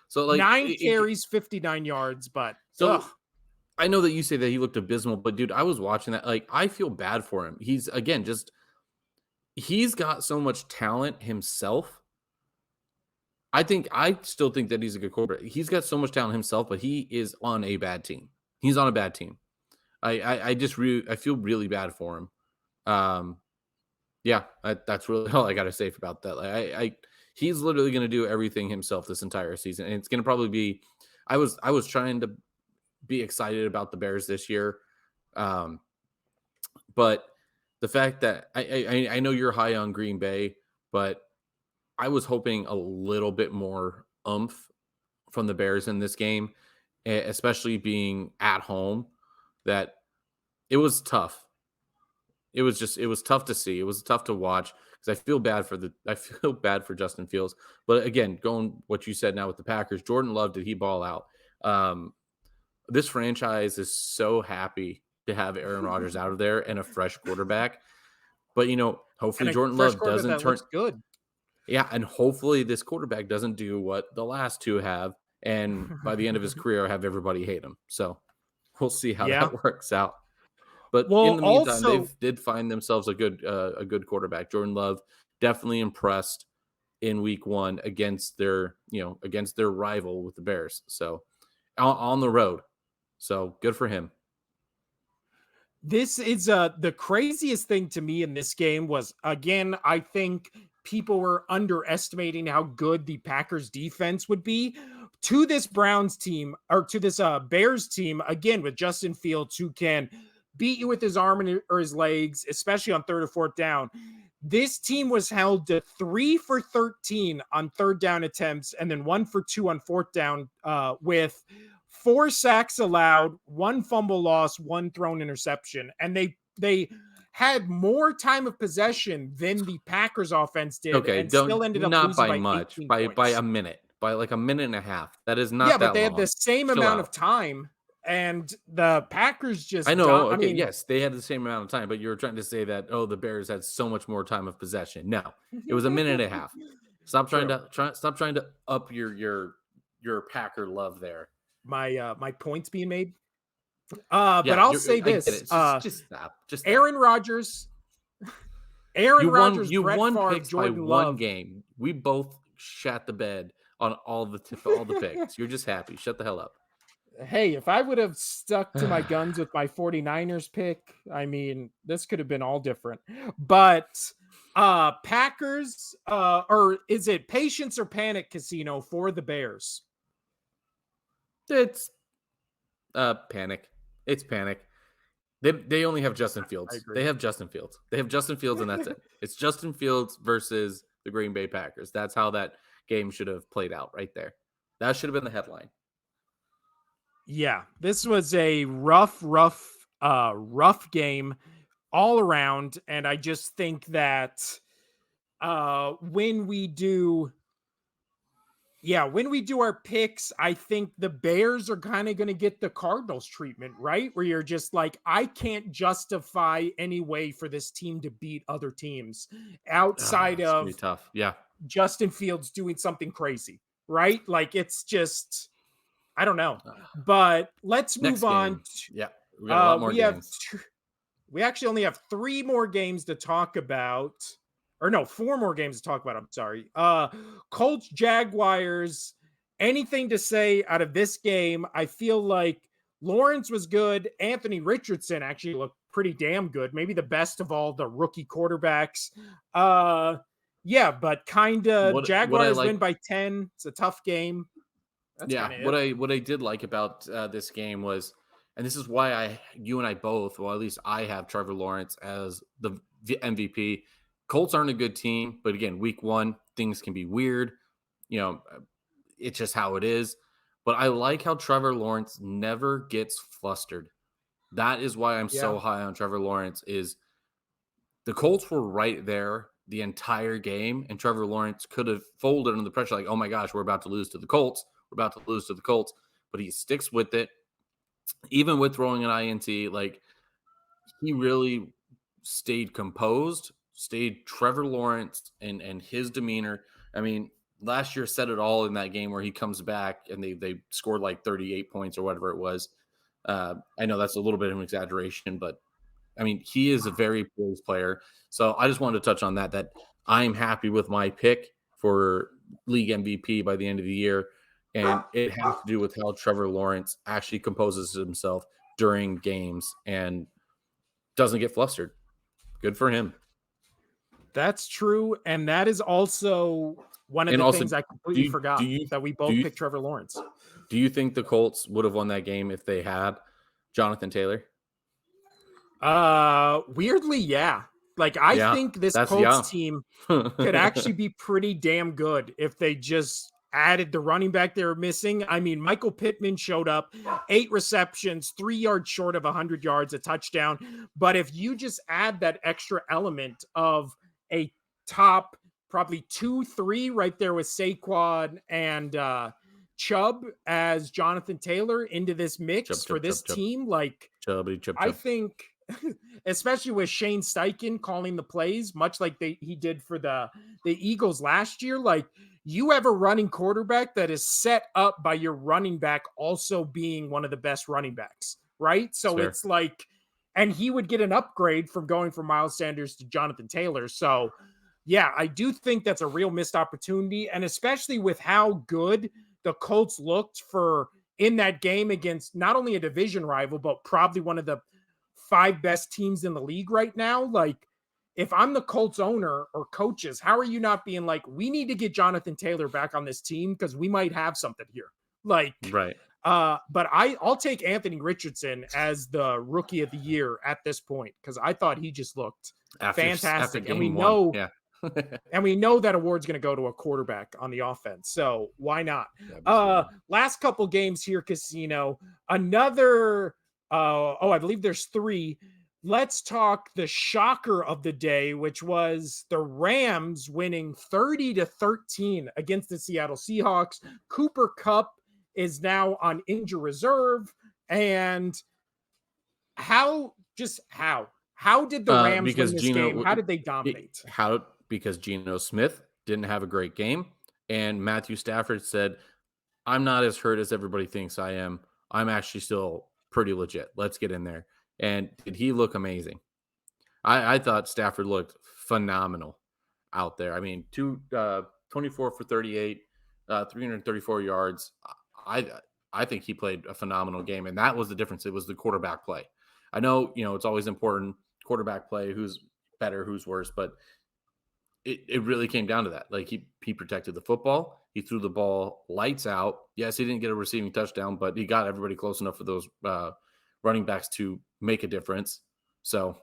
So like 9 carries, 59 yards, but ugh. so I know that you say that he looked abysmal, but dude, I was watching that. Like, I feel bad for him. He's again just he's got so much talent himself. I still think that he's a good quarterback. He's got so much talent himself, but he is on a bad team. He's on a bad team. I just really I feel really bad for him. Um, yeah, that's really all I got to say about that. Like, he's literally going to do everything himself this entire season, and it's going to probably be. I was trying to be excited about the Bears this year, um, but the fact that I know you're high on Green Bay, but I was hoping a little bit more oomph from the Bears in this game, especially being at home. That it was tough. It was tough to see. It was tough to watch because I feel bad for Justin Fields. But again, going what you said now with the Packers, Jordan Love, did he ball out? Um, this franchise is so happy to have Aaron Rodgers out of there and a fresh quarterback. But And hopefully a Jordan fresh Love quarterback doesn't that turn. looks good. Yeah, and hopefully this quarterback doesn't do what the last two have, and by the end of his career, have everybody hate him. So we'll see how Yeah. that works out. But in Well, the meantime, also, they've did find themselves a good quarterback. Jordan Love definitely impressed in week one against against their rival with the Bears. So on the road. So good for him. this is the craziest thing to me in this game was, again, I think people were underestimating how good the Packers defense would be to this Browns team, or to this Bears team, again with Justin Fields, who can beat you with his arm or his legs, especially on third or fourth down. This team was held to 3 for 13 on third down attempts and then 1 for 2 on fourth down, with 4 sacks allowed, 1 fumble loss, 1 thrown interception. And they had more time of possession than the Packers offense did Okay, and don't still ended up not losing by by much, 18 by points. a minute, by like a minute and a half. That is Yeah, not but that they had the long. same Chill amount of out. time, and the Packers I just know. I Okay, mean, yes, they had the same amount of time, but you were trying to say that the Bears had so much more time of possession. No, it was a minute and a half. true. Stop trying to up your Packer love there. My points being made. But Yeah, I'll say I get this: it. Just stop. Aaron Rodgers, Aaron Rodgers, You Brett won Favre, picks by Jordan one Love. game. We both shat the bed on all the picks. You're just happy. Shut the hell up. Hey, if I would have stuck to my guns with my 49ers pick, I mean, this could have been all different. But Packers, or is it patience or panic, Casino, for the Bears? It's panic. It's panic. They only have Justin I Fields. agree. They have Justin Fields. They have Justin Fields, and that's it. It's Justin Fields versus the Green Bay Packers. That's how that game should have played out right there. That should have been the headline. Yeah, this was a rough game all around. And I just think that when we do when we do our picks, I think the Bears are kind of going to get the Cardinals treatment, right? Where you're just like, I can't justify any way for this team to beat other teams outside It's gonna be of tough. Yeah. Justin Fields doing something crazy, right? Like it's just I don't know. Uh, But let's move Next on. game. Yeah, we got a lot more We have games. we actually only have 3 more games to talk about. Or no, 4 more games to talk about. I'm sorry. Colts Jaguars. Anything to say out of this game? I feel like Lawrence was good. Anthony Richardson actually looked pretty damn good. Maybe the best of all the rookie quarterbacks. Uh yeah, but kind of What I Jaguars win like, by 10. It's a tough game. That's yeah, kind of it. what I did like about this game was, and this is why you and I both, well, at least I have Trevor Lawrence as the MVP. Colts aren't a good team, but again, week one, things can be weird. You know, it's just how it is. But I like how Trevor Lawrence never gets flustered. That is why I'm Yeah. so high on Trevor Lawrence. Is the Colts were right there the entire game, and Trevor Lawrence could have folded under the pressure, like, oh my gosh, we're about to lose to the Colts. We're about to lose to the Colts. But he sticks with it, even with throwing an INT. Like, he really stayed composed, stayed Trevor Lawrence and his demeanor. I mean, last year said it all in that game where he comes back and they scored like 38 points or whatever it was. I know that's a little bit of an exaggeration, but I mean, he is a very poised player. So I just wanted to touch on that. That I'm happy with my pick for league MVP by the end of the year, and it has to do with how Trevor Lawrence actually composes himself during games and doesn't get flustered. Good for him. That's true, and that is also one of And the also, things I do completely you do forgot you that we do both you picked Trevor Lawrence. do you think the Colts would have won that game if they had Jonathan Taylor? Weirdly, yeah. Like I Yeah, think this that's Colts yeah. team could actually be pretty damn good if they just added the running back they were missing. I mean, Michael Pittman showed up, 8 receptions, 3 yards short of 100 yards, a touchdown. But if you just add that extra element of a top probably 2, 3 right there with Saquon and Chubb as Jonathan Taylor into this Chub mix for chub this chub chub team, like chubby chub I chub. think, especially with Shane Steichen calling the plays, much like he did for the Eagles last year. Like you have a running quarterback that is set up by your running back also being one of the best running backs, right? It's So fair. it's like, and he would get an upgrade from going from Miles Sanders to Jonathan Taylor. So yeah, I do think that's a real missed opportunity, and especially with how good the Colts looked for in that game against not only a division rival, but probably one of the 5 best teams in the league right now. Like, if I'm the Colts owner or coaches, how are you not being like, we need to get Jonathan Taylor back on this team because we might have something here? Like, Right. but I'll take Anthony Richardson as the rookie of the year at this point because I thought he just looked After fantastic. game one. Yeah. And we know that award's going to go to a quarterback on the offense. So why not? Absolutely. Last couple games here, Casino. Another I believe there's 3. Let's talk the shocker of the day, which was the Rams winning 30-13 against the Seattle Seahawks. Cooper Cup is now on injured reserve. And how did the Rams win Because this game? How did they it, dominate? how because Geno Smith didn't have a great game, and Matthew Stafford said, "I'm not as hurt as everybody thinks I am. I'm actually still pretty legit. Let's get in there." And did he look amazing? I thought Stafford looked phenomenal out there. I mean, 24 for 38, 334 yards. I I think he played a phenomenal game, and that was the difference. It was the quarterback play. I know, it's always important quarterback play, who's better, who's worse, but it really came down to that. Like he protected the football, he threw the ball lights out. Yes, he didn't get a receiving touchdown, but he got everybody close enough for those running backs to make a difference. So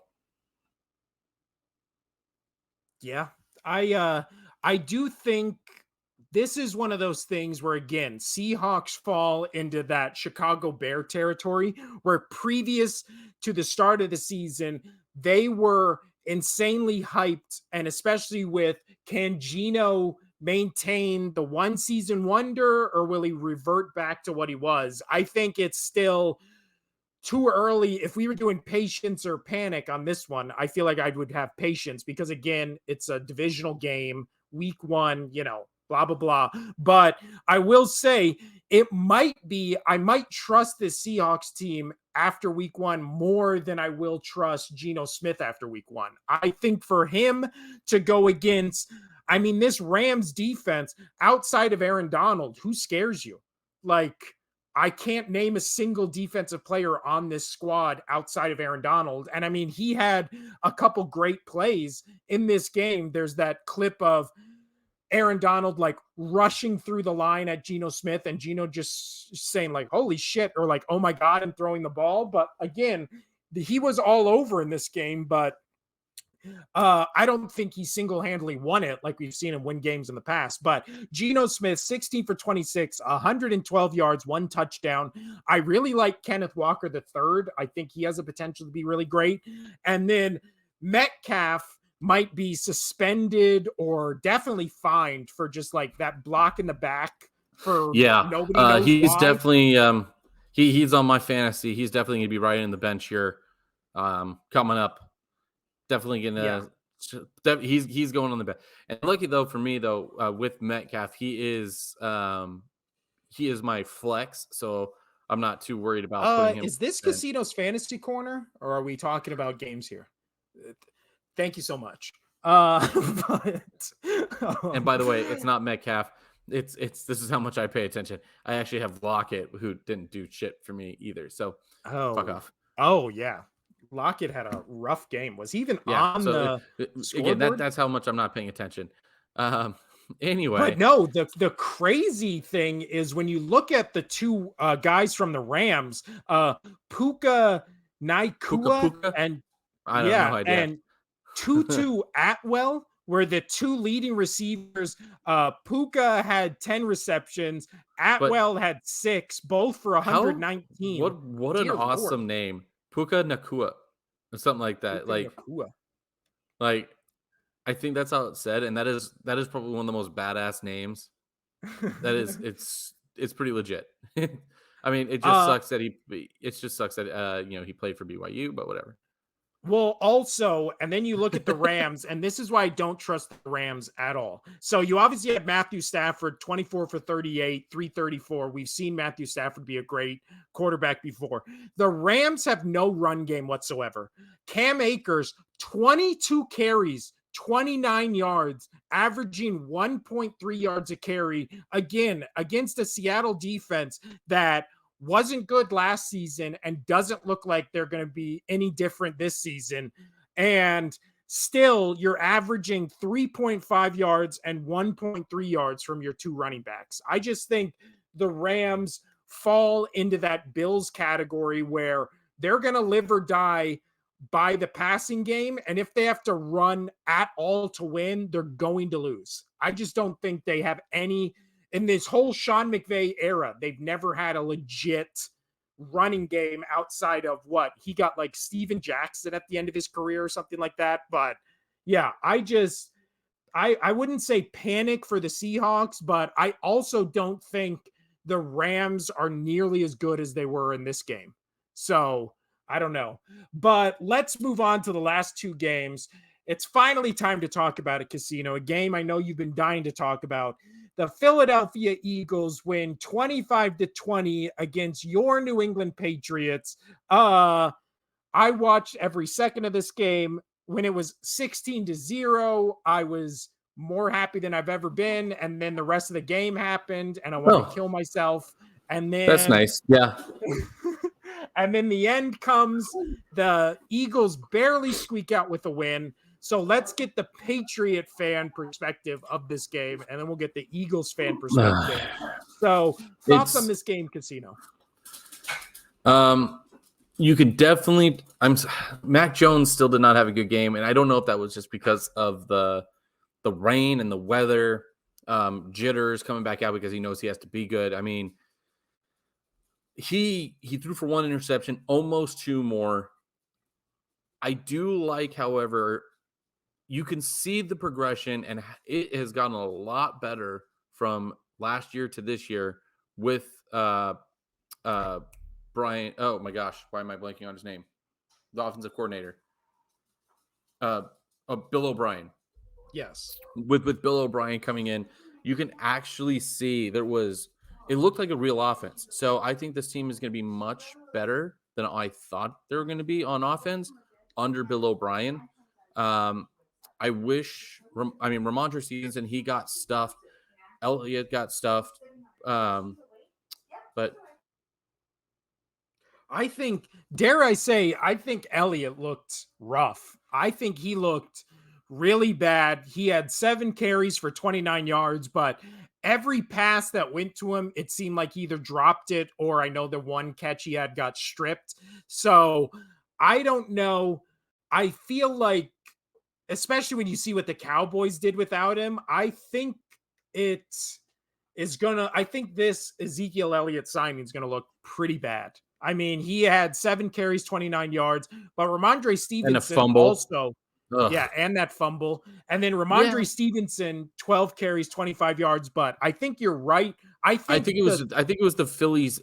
Yeah. I do think this is one of those things where again, Seahawks fall into that Chicago Bear territory where previous to the start of the season, they were insanely hyped and especially with can Gino maintain the one season wonder or will he revert back to what he was? I think it's still too early. If we were doing patience or panic on this one, I feel like I would have patience because again, it's a divisional game. week one, blah, blah, blah. But I will say I might trust this Seahawks team after week one more than I will trust Geno Smith after week one. I think for him to go against, this Rams defense outside of Aaron Donald, who scares you? Like, I can't name a single defensive player on this squad outside of Aaron Donald. And he had a couple great plays in this game. There's that clip of Aaron Donald like rushing through the line at Geno Smith and Geno just saying like, holy shit, or like, oh my God, and throwing the ball. But again, he was all over in this game, but I don't think he single-handedly won it like we've seen him win games in the past. But Geno Smith, 16 for 26, 112 yards, 1 touchdown. I really like Kenneth Walker III. I think he has a potential to be really great. And then Metcalf might be suspended or definitely fined for just like that block in the back for nobody knows he's why. definitely he's on my fantasy. He's definitely gonna be right in the bench here coming up. Definitely gonna. Yeah. He's going on the bench. And lucky though for me though with Metcalf, he is my flex, so I'm not too worried about putting him. Is this Casino's fantasy corner, or are we talking about games here? Thank you so much. And by the way, it's not Metcalf. It's this is how much I pay attention. I actually have Lockett, who didn't do shit for me either. So fuck off. Oh yeah. Lockett had a rough game. Was he even on the again? That's how much I'm not paying attention. Anyway, but no, the crazy thing is when you look at the two guys from the Rams, Puka Naikua and I don't know and Tutu Atwell were the two leading receivers. Puka had 10 receptions. Atwell had 6, both for 119. What an awesome name. Puka Nakua or something like that. Puka Nakua. Like I think that's how it's said, and that is probably one of the most badass names. That is it's pretty legit. It just sucks that he played for BYU, but whatever. Well, also, and then you look at the Rams, and this is why I don't trust the Rams at all. So you obviously have Matthew Stafford, 24 for 38, 334. We've seen Matthew Stafford be a great quarterback before. The Rams have no run game whatsoever. Cam Akers, 22 carries, 29 yards, averaging 1.3 yards a carry, again, against a Seattle defense that wasn't good last season and doesn't look like they're going to be any different this season. And still, you're averaging 3.5 yards and 1.3 yards from your two running backs. I just think the Rams fall into that Bills category where they're going to live or die by the passing game. And if they have to run at all to win, they're going to lose. I just don't think they have any. In this whole Sean McVay era, they've never had a legit running game outside of what he got, like Steven Jackson at the end of his career or something like that. But yeah, I wouldn't say panic for the Seahawks, but I also don't think the Rams are nearly as good as they were in this game. So I don't know, but let's move on to the last two games. It's finally time to talk about a Casino, a game I know you've been dying to talk about. The Philadelphia Eagles win 25-20 against your New England Patriots. I watched every second of this game. When it was 16-0, I was more happy than I've ever been. And then the rest of the game happened, and I wanted to kill myself. And then that's nice. Yeah. And then the end comes. The Eagles barely squeak out with a win. So let's get the Patriot fan perspective of this game, and then we'll get the Eagles fan perspective. So thoughts on this game, Casino? You could definitely. Mac Jones still did not have a good game, and I don't know if that was just because of the rain and the weather, jitters coming back out because he knows he has to be good. He threw for 1 interception, almost 2 more. I do like, however, you can see the progression, and it has gotten a lot better from last year to this year with Brian. Oh my gosh, why am I blanking on his name? The offensive coordinator, Bill O'Brien. Yes. With Bill O'Brien coming in, you can actually see it looked like a real offense. So I think this team is going to be much better than I thought they were going to be on offense under Bill O'Brien. Um, I wish, I mean, Ramondre Stevenson, he got stuffed. Elliott got stuffed. But I think, dare I say, I think Elliott looked rough. I think he looked really bad. He had 7 carries for 29 yards, but every pass that went to him, it seemed like he either dropped it or I know the one catch he had got stripped. So I don't know. I feel like, especially when you see what the Cowboys did without him, I think it's I think this Ezekiel Elliott signing is gonna look pretty bad. I mean, he had 7 carries, 29 yards, but Ramondre and a Stevenson fumble. also, yeah, Ugh. and that fumble. And then Yeah. Ramondre Stevenson, 12 carries, 25 yards. But I think you're right. I think I think it was the Phillies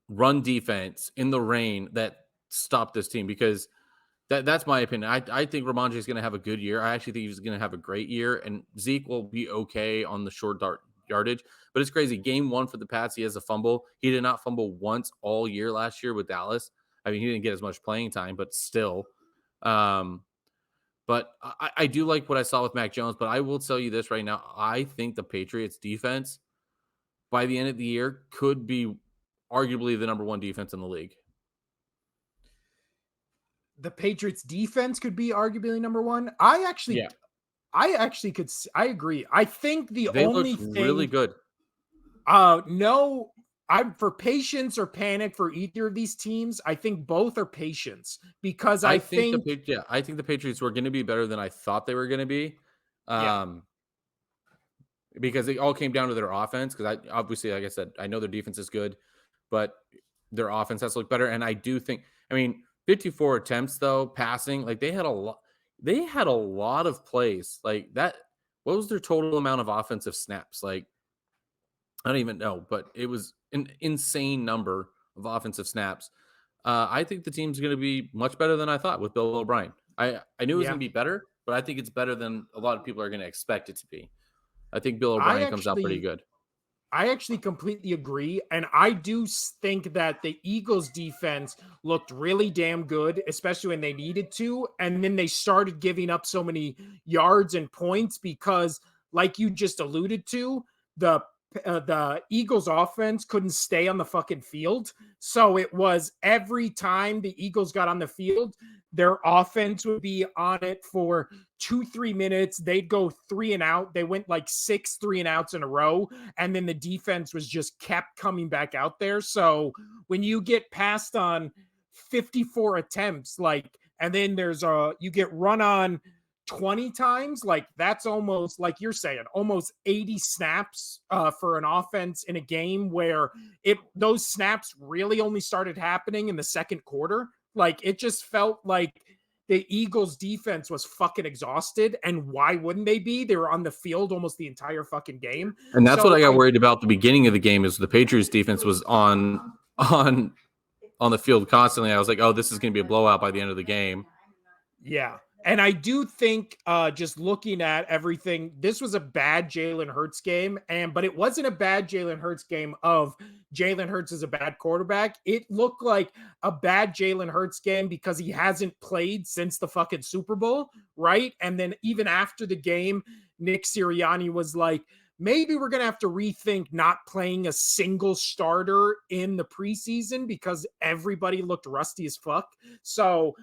run defense in the rain that stopped this team because that's my opinion. I think Ramondre is going to have a good year. I actually think he's going to have a great year, and Zeke will be okay on the short yardage. But it's crazy. Game 1 for the Pats, he has a fumble. He did not fumble once all year last year with Dallas. I mean, he didn't get as much playing time, but still. Um, but I do like what I saw with Mac Jones. But I will tell you this right now: I think the Patriots defense by the end of the year could be arguably the number 1 defense in the league. the Patriots defense could be arguably number one. Yeah, I actually could, I agree. I think the they looked only really thing, good. no, I'm for patience or panic for either of these teams. I think both are patience because I think, I think the Patriots were going to be better than I thought they were going to be, yeah, um, because it all came down to their offense. Because I obviously, like I said, I know their defense is good, but their offense has to look better. And I do think, I mean, 54 attempts though passing, like they had a lot. They had a lot of plays like that. What was their total amount of offensive snaps? Like I don't even know, but it was an insane number of offensive snaps. I think the team's going to be much better than I thought with Bill O'Brien. I knew it was yeah. going to be better, but I think it's better than a lot of people are going to expect it to be. I think Bill I O'Brien comes out pretty actually good. I actually completely agree. And I do think that the Eagles defense looked really damn good, especially when they needed to. And then they started giving up so many yards and points because, like you just alluded to, the the Eagles offense couldn't stay on the fucking field. So it was every time the Eagles got on the field, their offense would be on it for 2-3 minutes. They'd go 3 and out. They went like 6 3 and outs in a row, and then the defense was just kept coming back out there. So when you get passed on 54 attempts, like, and then you get run on 20 times, like that's almost, like you're saying, almost 80 snaps for an offense in a game where those snaps really only started happening in the second quarter. Like it just felt like the Eagles defense was fucking exhausted. And why wouldn't they be? They were on the field almost the entire fucking game. And that's what So I got worried about at the beginning of the game is the Patriots defense was on the field constantly. I was like, oh, this is going to be a blowout by the end of the game. yeah. And I do think just looking at everything, this was a bad Jalen Hurts game. But it wasn't a bad Jalen Hurts game of Jalen Hurts is a bad quarterback. It looked like a bad Jalen Hurts game because he hasn't played since the fucking Super Bowl, right? And then even after the game, Nick Sirianni was like, maybe we're going to have to rethink not playing a single starter in the preseason because everybody looked rusty as fuck. So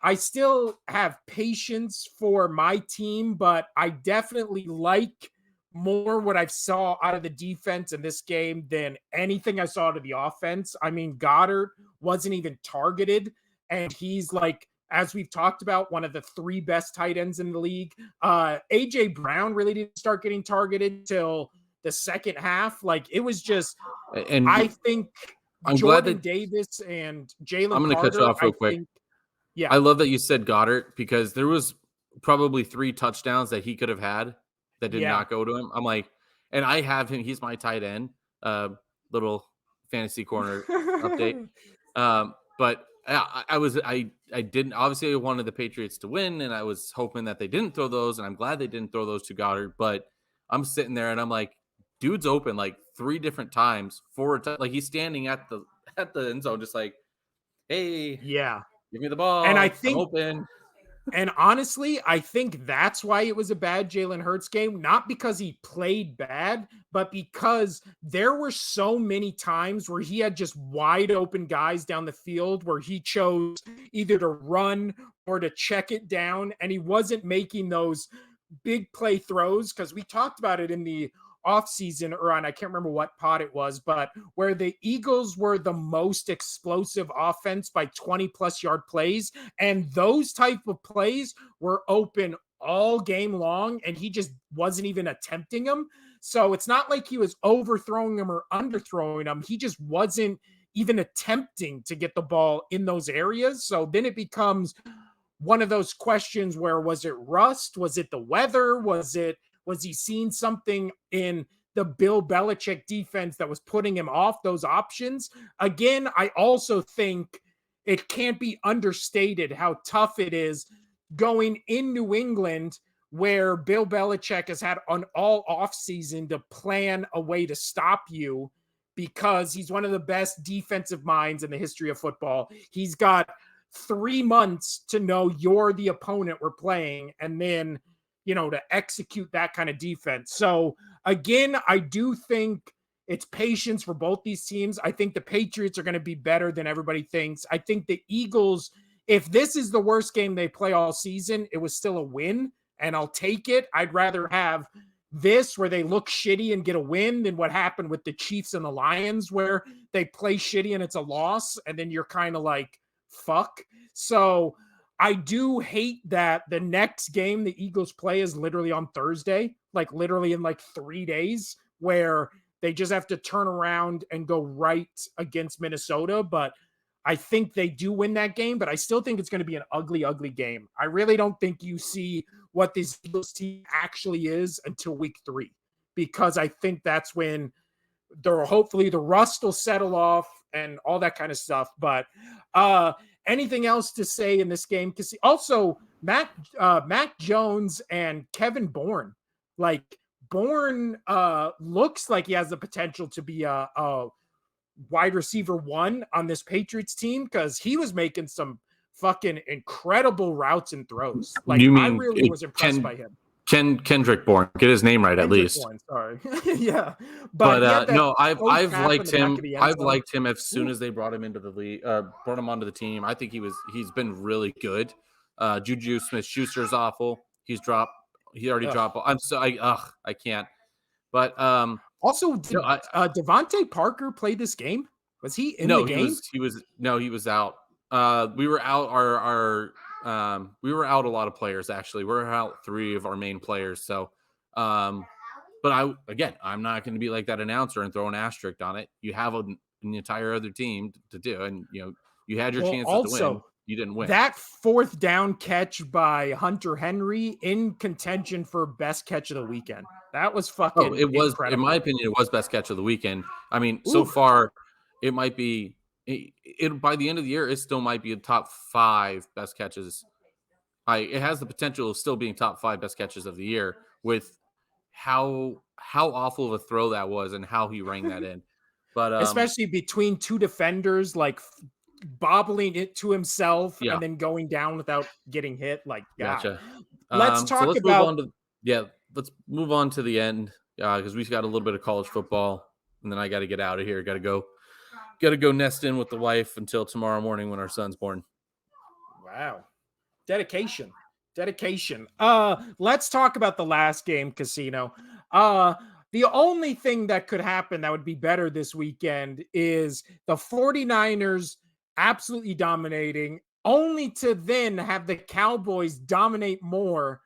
I still have patience for my team, but I definitely like more what I saw out of the defense in this game than anything I saw out of the offense. I mean, Goddard wasn't even targeted, and he's like, as we've talked about, one of the 3 best tight ends in the league. AJ Brown really didn't start getting targeted till the second half. Like it was just, And I think I'm glad Jordan that Davis and I'm Jalen going to cut you Carter, off real I quick. think, yeah, I love that you said Goddard because there was probably 3 touchdowns that he could have had that did yeah. not go to him. I'm like, and I have him. He's my tight end. Little fantasy corner update. But I didn't obviously I wanted the Patriots to win, and I was hoping that they didn't throw those, and I'm glad they didn't throw those to Goddard. But I'm sitting there and I'm like, dude's open like 3 different times, like he's standing at the end zone, just like, hey, Yeah. give me the And I ball, I'm think open. And honestly, I think that's why it was a bad Jalen Hurts game, not because he played bad, but because there were so many times where he had just wide open guys down the field where he chose either to run or to check it down, and he wasn't making those big play throws because we talked about it in the offseason or on I can't remember what pod it was, but where the Eagles were the most explosive offense by 20 plus yard plays. And those type of plays were open all game long, and he just wasn't even attempting them. So it's not like he was overthrowing them or underthrowing them. He just wasn't even attempting to get the ball in those areas. So then it becomes one of those questions where was it rust? Was it the weather? Was he seeing something in the Bill Belichick defense that was putting him off those options? Again, I also think it can't be understated how tough it is going in New England where Bill Belichick has had an all offseason to plan a way to stop you because he's one of the best defensive minds in the history of football. He's got 3 months to know you're the opponent we're playing and then, to execute that kind of defense. So again, I do think it's patience for both these teams. I think the Patriots are going to be better than everybody thinks. I think the Eagles, if this is the worst game they play all season, it was still a win, and I'll take it. I'd rather have this where they look shitty and get a win than what happened with the Chiefs and the Lions where they play shitty and it's a loss, and then you're kind of like, fuck. So I do hate that the next game the Eagles play is literally on Thursday, like literally in like 3 days, where they just have to turn around and go right against Minnesota. But I think they do win that game, but I still think it's going to be an ugly, ugly game. I really don't think you see what this Eagles team actually is until week 3, because I think that's when hopefully the rust will settle off and all that kind of stuff. But anything else to say in this game? Because also Mac Jones and Kevin Bourne, like Bourne looks like he has the potential to be a wide receiver 1 on this Patriots team because he was making some fucking incredible routes and throws. Like You I mean really was impressed by him. Kendrick Bourne? Get his name right at Kendrick least. Bourne, sorry. Yeah. But But he had that no, toe I've tap in liked the back him. of the end I've zone. liked him as soon Ooh. as they brought him into the league, brought him onto the team. I think he's been really good. Juju Smith-Schuster's awful. He already Ugh. dropped. I can't. But Also, no, did Devontae Parker play this game? Was he in the no, game? he was out. We were out we were out a lot of players actually. We're out 3 of our main players. So but I'm not going to be like that announcer and throw an asterisk on it. You have an entire other team to do, and you had your Well, chances to win. also, You didn't win. that 4th down catch by Hunter Henry in contention for best catch of the weekend. That was Oh, fucking it was, in my incredible. opinion, it was best catch of the weekend. I mean, so Ooh, far, it might be by the end of the year, it still might be a top 5 best catches. It has the potential of still being top 5 best catches of the year with how awful of a throw that was and how he rang that in. But especially between 2 defenders, like bobbling it to himself yeah, and then going down without getting hit. Like, God. gotcha. Let's So talk let's move about on to let's move on to the end because we've got a little bit of college football, and then I got to get out of here. Got to go nest in with the wife until tomorrow morning when our son's born. wow. Dedication. Dedication. Let's talk about the last game, Casino. The only thing that could happen that would be better this weekend is the 49ers absolutely dominating, only to then have the Cowboys dominate more,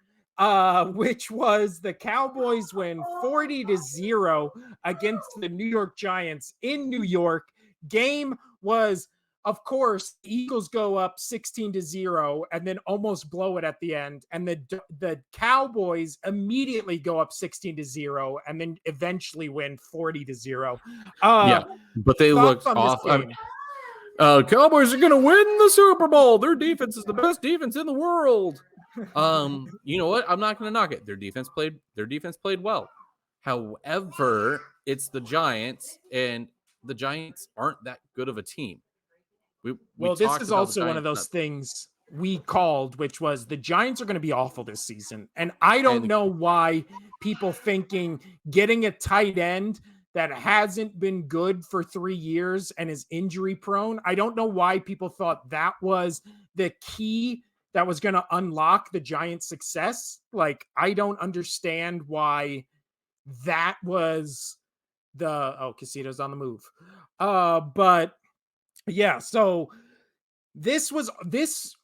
which was the Cowboys win 40-0 against the New York Giants in New York. Game was, of course, the Eagles go up 16-0 and then almost blow it at the end. And the Cowboys immediately go up 16-0 and then eventually win 40-0. Yeah, but they Thoughts looked on this off. game? Cowboys are going to win the Super Bowl. Their defense is the best defense in the world. You know what? I'm not going to knock it. Their defense played well. However, it's the Giants, and the Giants aren't that good of a team. We Well, this talked is about the also one of Giants, those things we called, which was the Giants are going to be awful this season. And I don't and know why people thinking getting a tight end that hasn't been good for 3 years and is injury prone. I don't know why people thought that was the key that was going to unlock the Giants' success. Like, I don't understand why that was Casito's on the move. But yeah, so this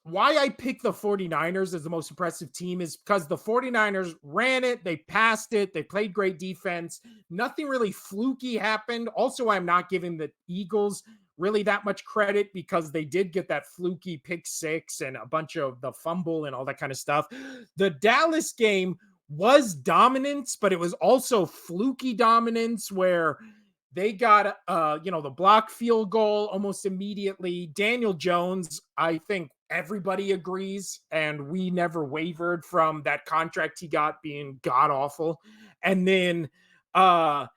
why I picked the 49ers as the most impressive team is because the 49ers ran it, they passed it, they played great defense. Nothing really fluky happened. Also, I'm not giving the Eagles really that much credit because they did get that fluky pick six and a bunch of the fumble and all that kind of stuff. The Dallas game was dominance, but it was also fluky dominance where they got the block field goal almost immediately. Daniel Jones, I think everybody agrees, and we never wavered from that contract he got being god awful. And then Saquon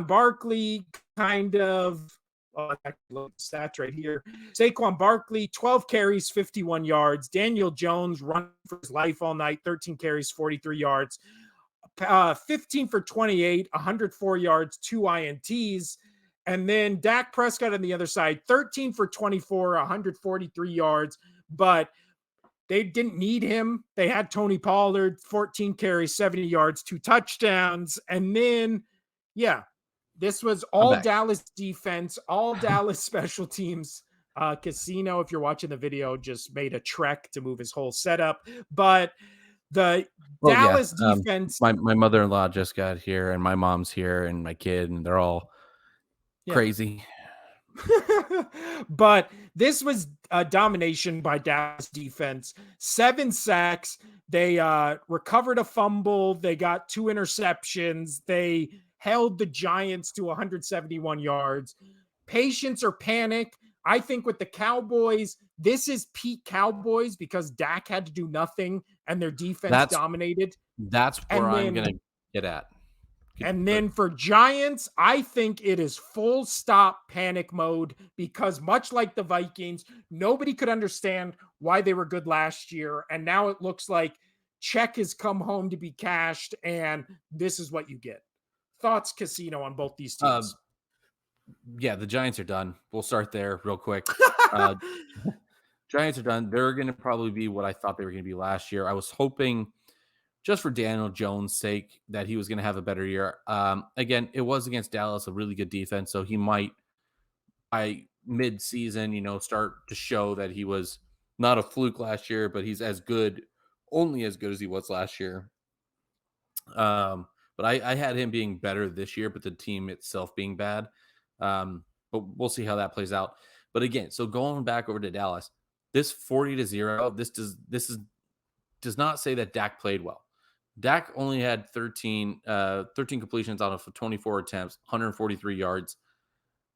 Barkley kind of stats right here. Saquon Barkley, 12 carries, 51 yards. Daniel Jones running for his life all night, 13 carries, 43 yards. 15 for 28, 104 yards, 2 INTs. And then Dak Prescott on the other side, 13 for 24, 143 yards. But they didn't need him. They had Tony Pollard, 14 carries, 70 yards, 2 touchdowns. And then, yeah, this was I'm all back. Dallas defense, all Dallas special teams. Casino, if you're watching the video, just made a trek to move his whole setup. But the Well, yeah. Dallas defense, My mother-in-law just got here, and my mom's here, and my kid, and they're all yeah. crazy. But this was a domination by Dallas defense. 7 sacks. They recovered a fumble. They got 2 interceptions. They held the Giants to 171 yards. Patience or panic. I think with the Cowboys, this is peak Cowboys because Dak had to do nothing and their defense That's dominated. that's where And I'm then gonna get at. And But then for Giants, I think it is full stop panic mode because much like the Vikings, nobody could understand why they were good last year. And now it looks like check has come home to be cashed, and this is what you get. Thoughts, Casino, on both these uh, teams? yeah, the Giants are done. We'll start there real quick. Uh, Giants are done. They're going to probably be what I thought they were going to be last year. I was hoping, just for Daniel Jones' sake, that he was going to have a better year. Again, it was against Dallas, a really good defense, so he might, by mid-season, start to show that he was not a fluke last year, but he's as good, only as good as he was last year. But I had him being better this year, but the team itself being bad. But we'll see how that plays out. But again, so going back over to Dallas, this 40-0, does not say that Dak played well. Dak only had 13 completions out of 24 attempts, 143 yards.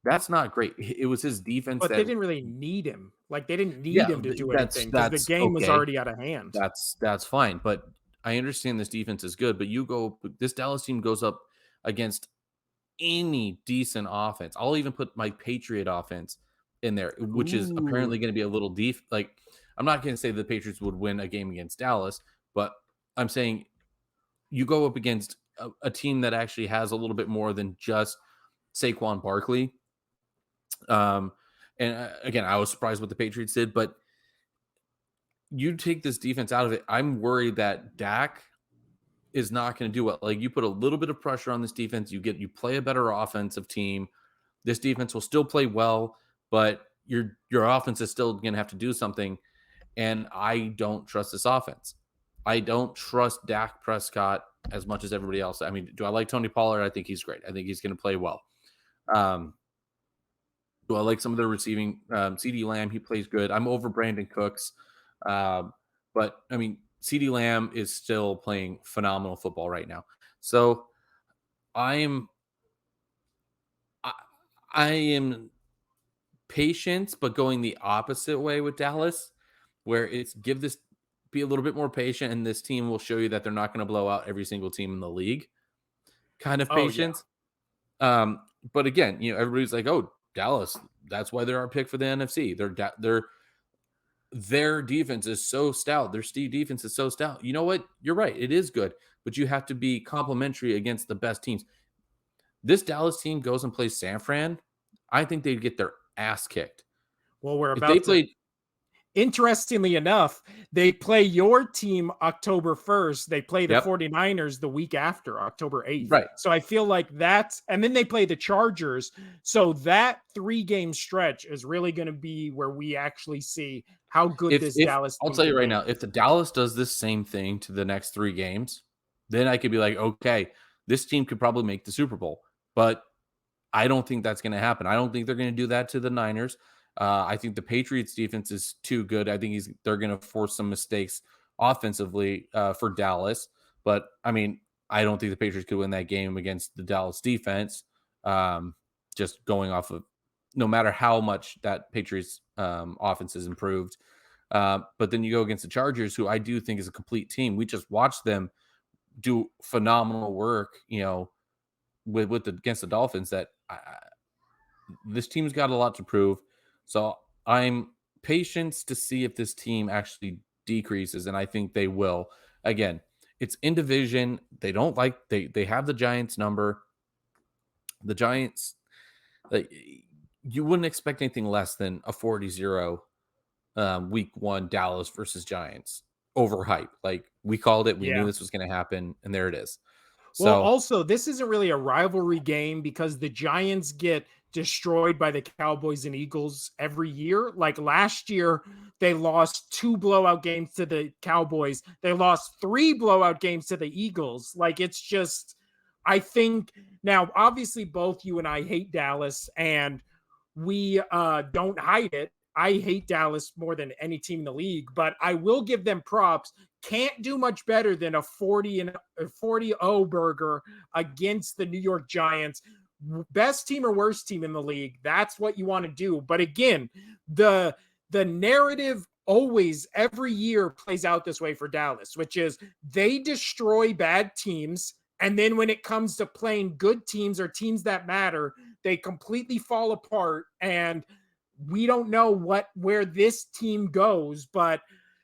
That's not great. It was his defense But they that, didn't really need him. Like, they didn't need yeah, him to do that's anything because the that's game was okay. already out of hand. That's fine. But I understand this defense is good, but this Dallas team goes up against any decent offense. I'll even put my Patriot offense in there, which is apparently Ooh. going to be a little deep. Like, I'm not going to say the Patriots would win a game against Dallas, but I'm saying you go up against a team that actually has a little bit more than just Saquon Barkley. And again, I was surprised what the Patriots did, but you take this defense out of it. I'm worried that Dak is not going to do well. Like, you put a little bit of pressure on this defense, you play a better offensive team. This defense will still play well, but your offense is still going to have to do something. And I don't trust this offense. I don't trust Dak Prescott as much as everybody else. I mean, do I like Tony Pollard? I think he's great. I think he's going to play well. Do I like some of the receiving? CD Lamb, he plays good. I'm over Brandon Cooks. But I mean, CD Lamb is still playing phenomenal football right now. So I am I am patience, but going the opposite way with Dallas, where it's be a little bit more patient, and this team will show you that they're not going to blow out every single team in the league. Kind of Oh yeah. patience. Um, but again, everybody's like, "Oh, Dallas, that's why they're our pick for the NFC. Their defense is so stout. Their Steve defense is so stout." You know what? You're right. It is good, but you have to be complimentary against the best teams. This Dallas team goes and plays San Fran. I think they'd get their ass kicked. Well, we're If they about to played interestingly enough, they play your team October 1st. They play the Yep, 49ers the week after, October 8th. right. So I feel like that's, and then they play the Chargers. So that 3-game stretch is really going to be where we actually see how good this If Dallas I'll team tell you can right now, be. if the Dallas does this same thing to the next 3 games, then I could be like, "Okay, this team could probably make the Super Bowl." But I don't think that's going to happen. I don't think they're going to do that to the Niners. I think the Patriots defense is too good. I think they're going to force some mistakes offensively for Dallas. But I mean, I don't think the Patriots could win that game against the Dallas defense. Um, just going off of no matter how much that Patriots offense has improved. But then you go against the Chargers, who I do think is a complete team. We just watched them do phenomenal work, against the Dolphins. This team's got a lot to prove. So I'm patient to see if this team actually decreases, and I think they will. Again, it's in division. They have the Giants number. The Giants, like, you wouldn't expect anything less than a 40-0 week one Dallas versus Giants overhype. Like, we called it, we knew Yeah. this was going to happen, and there it is. Well, So also, this isn't really a rivalry game because the Giants get destroyed by the Cowboys and Eagles every year. Like last year, they lost 2 blowout games to the Cowboys. They lost 3 blowout games to the Eagles. Like it's just, I think now, obviously, both you and I hate Dallas, and we don't hide it. I hate Dallas more than any team in the league, but I will give them props. Can't do much better than a 40-0 burger against the New York Giants. Best team or worst team in the league. That's what you want to do. But again, the narrative always every year plays out this way for Dallas, which is they destroy bad teams, and then when it comes to playing good teams or teams that matter, they completely fall apart, and we don't know where this team goes. But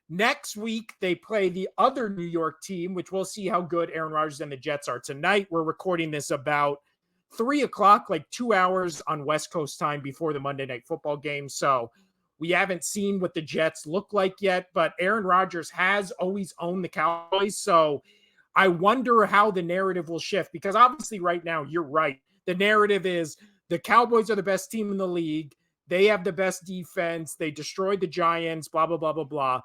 next week they play the other New York team, which we'll see how good Aaron Rodgers and the Jets are tonight. We're recording this about 3 o'clock, like 2 hours on West Coast time before the Monday Night Football game. So we haven't seen what the Jets look like yet, but Aaron Rodgers has always owned the Cowboys. So I wonder how the narrative will shift, because obviously right now you're right. The narrative is the Cowboys are the best team in the league. They have the best defense. They destroyed the Giants, blah, blah, blah, blah, blah.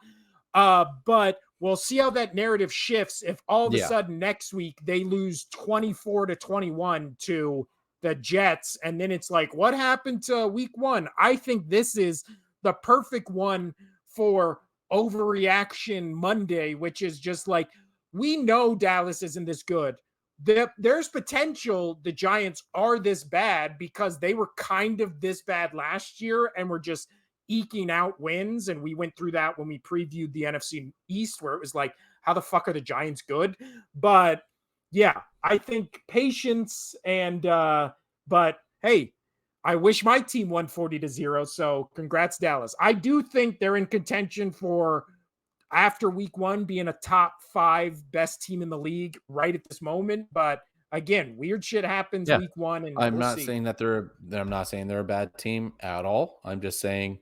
But we'll see how that narrative shifts if all of a yeah, sudden next week they lose 24-21 to the Jets. And then it's like, what happened to week one? I think this is the perfect one for overreaction Monday, which is just like, we know Dallas isn't this good. There's potential the Giants are this bad because they were kind of this bad last year and were just eking out wins. And we went through that when we previewed the NFC East, where it was like, how the fuck are the Giants good? But yeah, I think patience but hey, I wish my team won 40-0. So congrats, Dallas. I do think they're in contention for, after week one, being a top 5 best team in the league right at this moment. But again, weird shit happens yeah. week one, and I'm we'll not see. saying I'm not saying they're a bad team at all. I'm just saying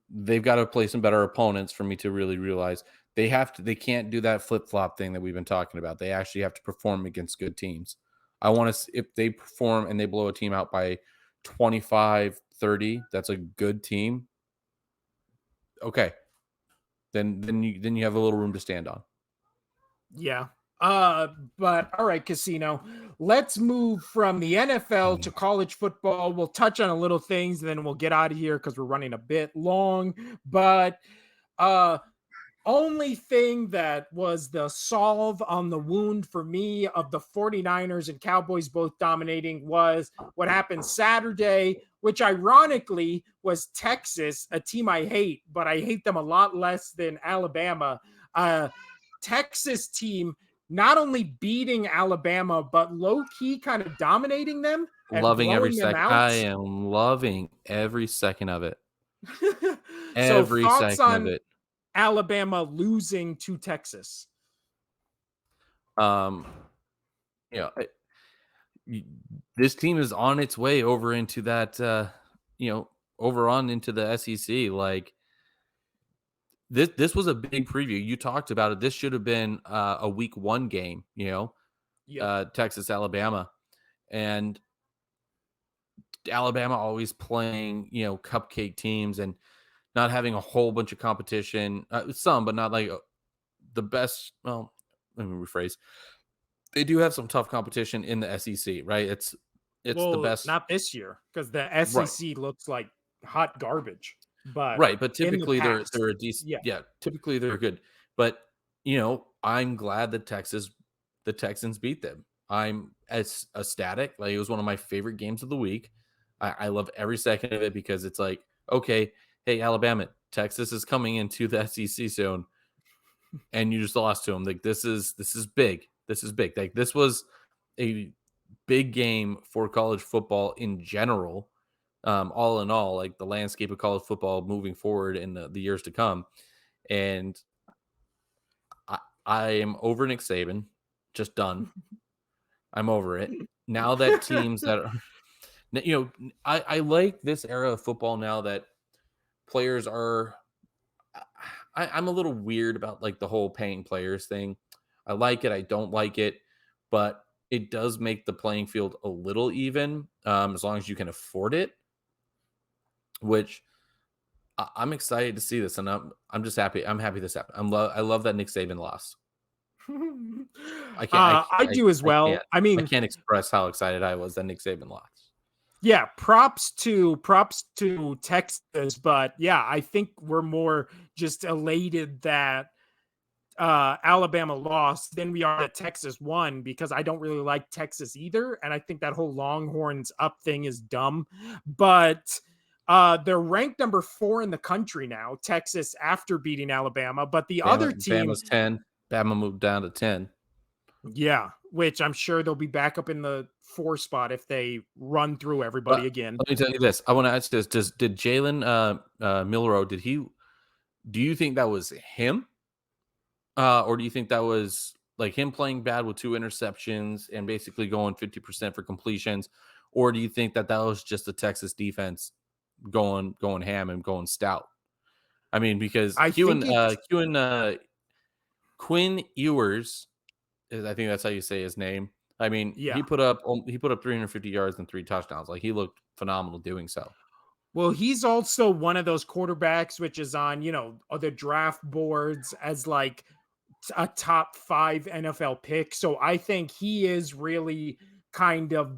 they've got to play some better opponents for me to really realize they can't do that flip-flop thing that we've been talking about. They actually have to perform against good teams. I want to, if they perform and they blow a team out by 25-30, that's a good team. Okay. Then you have a little room to stand on. Yeah. But all right, Casino. Let's move from the NFL to college football. We'll touch on a little things, and then we'll get out of here because we're running a bit long. But uh only thing that was the solve on the wound for me of the 49ers and Cowboys both dominating was what happened Saturday, which ironically was Texas, a team I hate, but I hate them a lot less than Alabama. Texas team not only beating Alabama, but low key kind of dominating them and Loving every blowing them sec out. I am loving every second of it. So, Every thoughts second of on it. Alabama losing to Texas? Um, you know, y this team is on its way over into that, you know, over on into the SEC, like, this was a big preview, you talked about it, this should have been, a week 1 game, you know, Yep. Texas, Alabama, and Alabama always playing, you know, cupcake teams and not having a whole bunch of competition, some, but not like, the best well, let me rephrase. They do have some tough competition in the SEC, right? It's the Well, best. not this year because the Right. SEC looks like hot garbage. But Right, but in the typically past, they're a decent yeah. yeah, typically they're good. But, you know, I'm glad that the Texans beat them. I'm as ecstatic. Like it was one of my favorite games of the week. I love every second of it because it's like, okay, hey, Alabama, Texas is coming into the SEC soon, and you just lost to them. Like this is big. This is big. Like this was a big game for college football in general. All in all, like the landscape of college football moving forward in the years to come. And I, I am over Nick Saban, just done. I'm over it. Now that teams that are, I like this era of football now that players are. I'm a little weird about like the whole paying players thing. I like it. I don't like it, but it does make the playing field a little even as long as you can afford it. Which I'm excited to see this, and I'm just happy. I'm happy this happened. I love that Nick Saban lost. I can't I I I do as I can't well. I I mean, can't express how excited I was that Nick Saban lost. yeah, props to Texas, but yeah, I think we're more just elated that Alabama lost than we are that Texas won because I don't really like Texas either. And I think that whole Longhorns up thing is dumb. But they're ranked number 4 in the country now, Texas, after beating Alabama. But the other team, Bama's 10. Bama moved down to 10. yeah, which I'm sure they'll be back up in the 4 spot if they run through everybody But again. let me tell you this. I want to ask this. Did Jalen Milrow, do you think that was him? Or do you think that was like him playing bad with 2 interceptions and basically going 50% for completions? Or do you think that that was just the Texas defense going ham and going stout? I mean, because I think it's, Quinn Ewers is, I think that's how you say his name. I mean, yeah. he put up 350 yards and 3 touchdowns. Like he looked phenomenal doing so. Well, he's also one of those quarterbacks which is on, the draft boards as like a top 5 NFL pick. So I think he is really kind of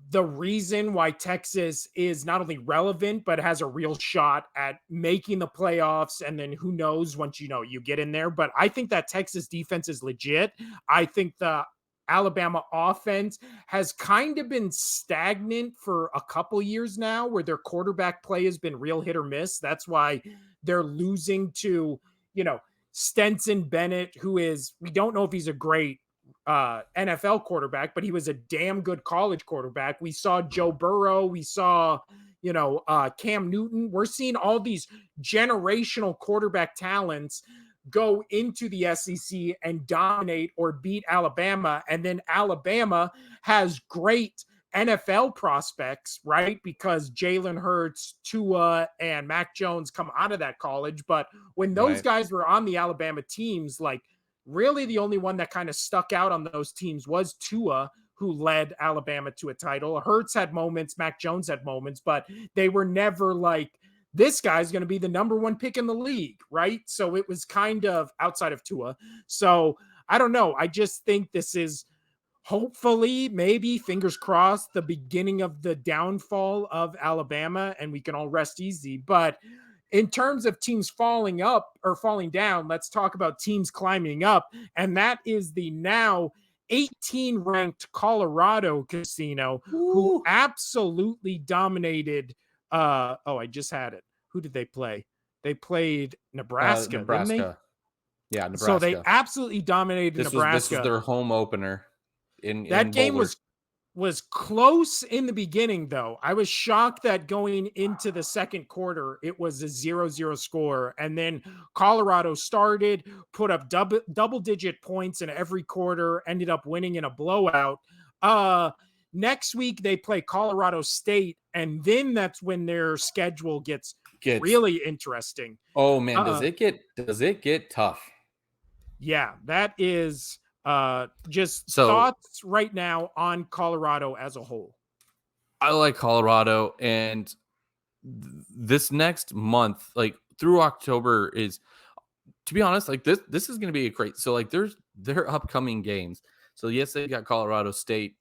the reason why Texas is not only relevant but has a real shot at making the playoffs, and then who knows once you get in there. But I think that Texas defense is legit. I think the Alabama offense has kind of been stagnant for a couple years now where their quarterback play has been real hit or miss. That's why they're losing to, you know, Stenson Bennett, who is, we don't know if he's a great NFL quarterback, but he was a damn good college quarterback. We saw Joe Burrow. We saw, Cam Newton. We're seeing all these generational quarterback talents go into the SEC and dominate or beat Alabama. And then Alabama has great NFL prospects, right? Because Jalen Hurts, Tua, and Mac Jones come out of that college. But when those Right. guys were on the Alabama teams, like really the only one that kind of stuck out on those teams was Tua, who led Alabama to a title. Hurts had moments, Mac Jones had moments, but they were never like, this guy's going to be the number 1 pick in the league, right? So it was kind of outside of Tua. So I don't know. I just think this is hopefully, maybe, fingers crossed, the beginning of the downfall of Alabama, and we can all rest easy. But in terms of teams falling up or falling down, let's talk about teams climbing up. And that is the now 18 ranked Colorado Casino, who Woo! absolutely dominated. Oh, I just had it. Who did they play? They played Nebraska, didn't they? Nebraska. Yeah, So they Nebraska. absolutely dominated This was Nebraska. their home opener That in game Boulder. was close in the beginning, though. I was shocked that going into the second quarter, it was a 0-0 score. And then Colorado started, put up double digit points in every quarter, ended up winning in a blowout. Uh, Next week, they play Colorado State, and then that's when their schedule gets Gets really interesting. Oh man, Uh, does it get tough? yeah, that is just So thoughts right now on Colorado as a whole. I like Colorado, and this next month, like through October, is to be honest, like this is going to be a great. So like there's their upcoming games. So yes, they got Colorado State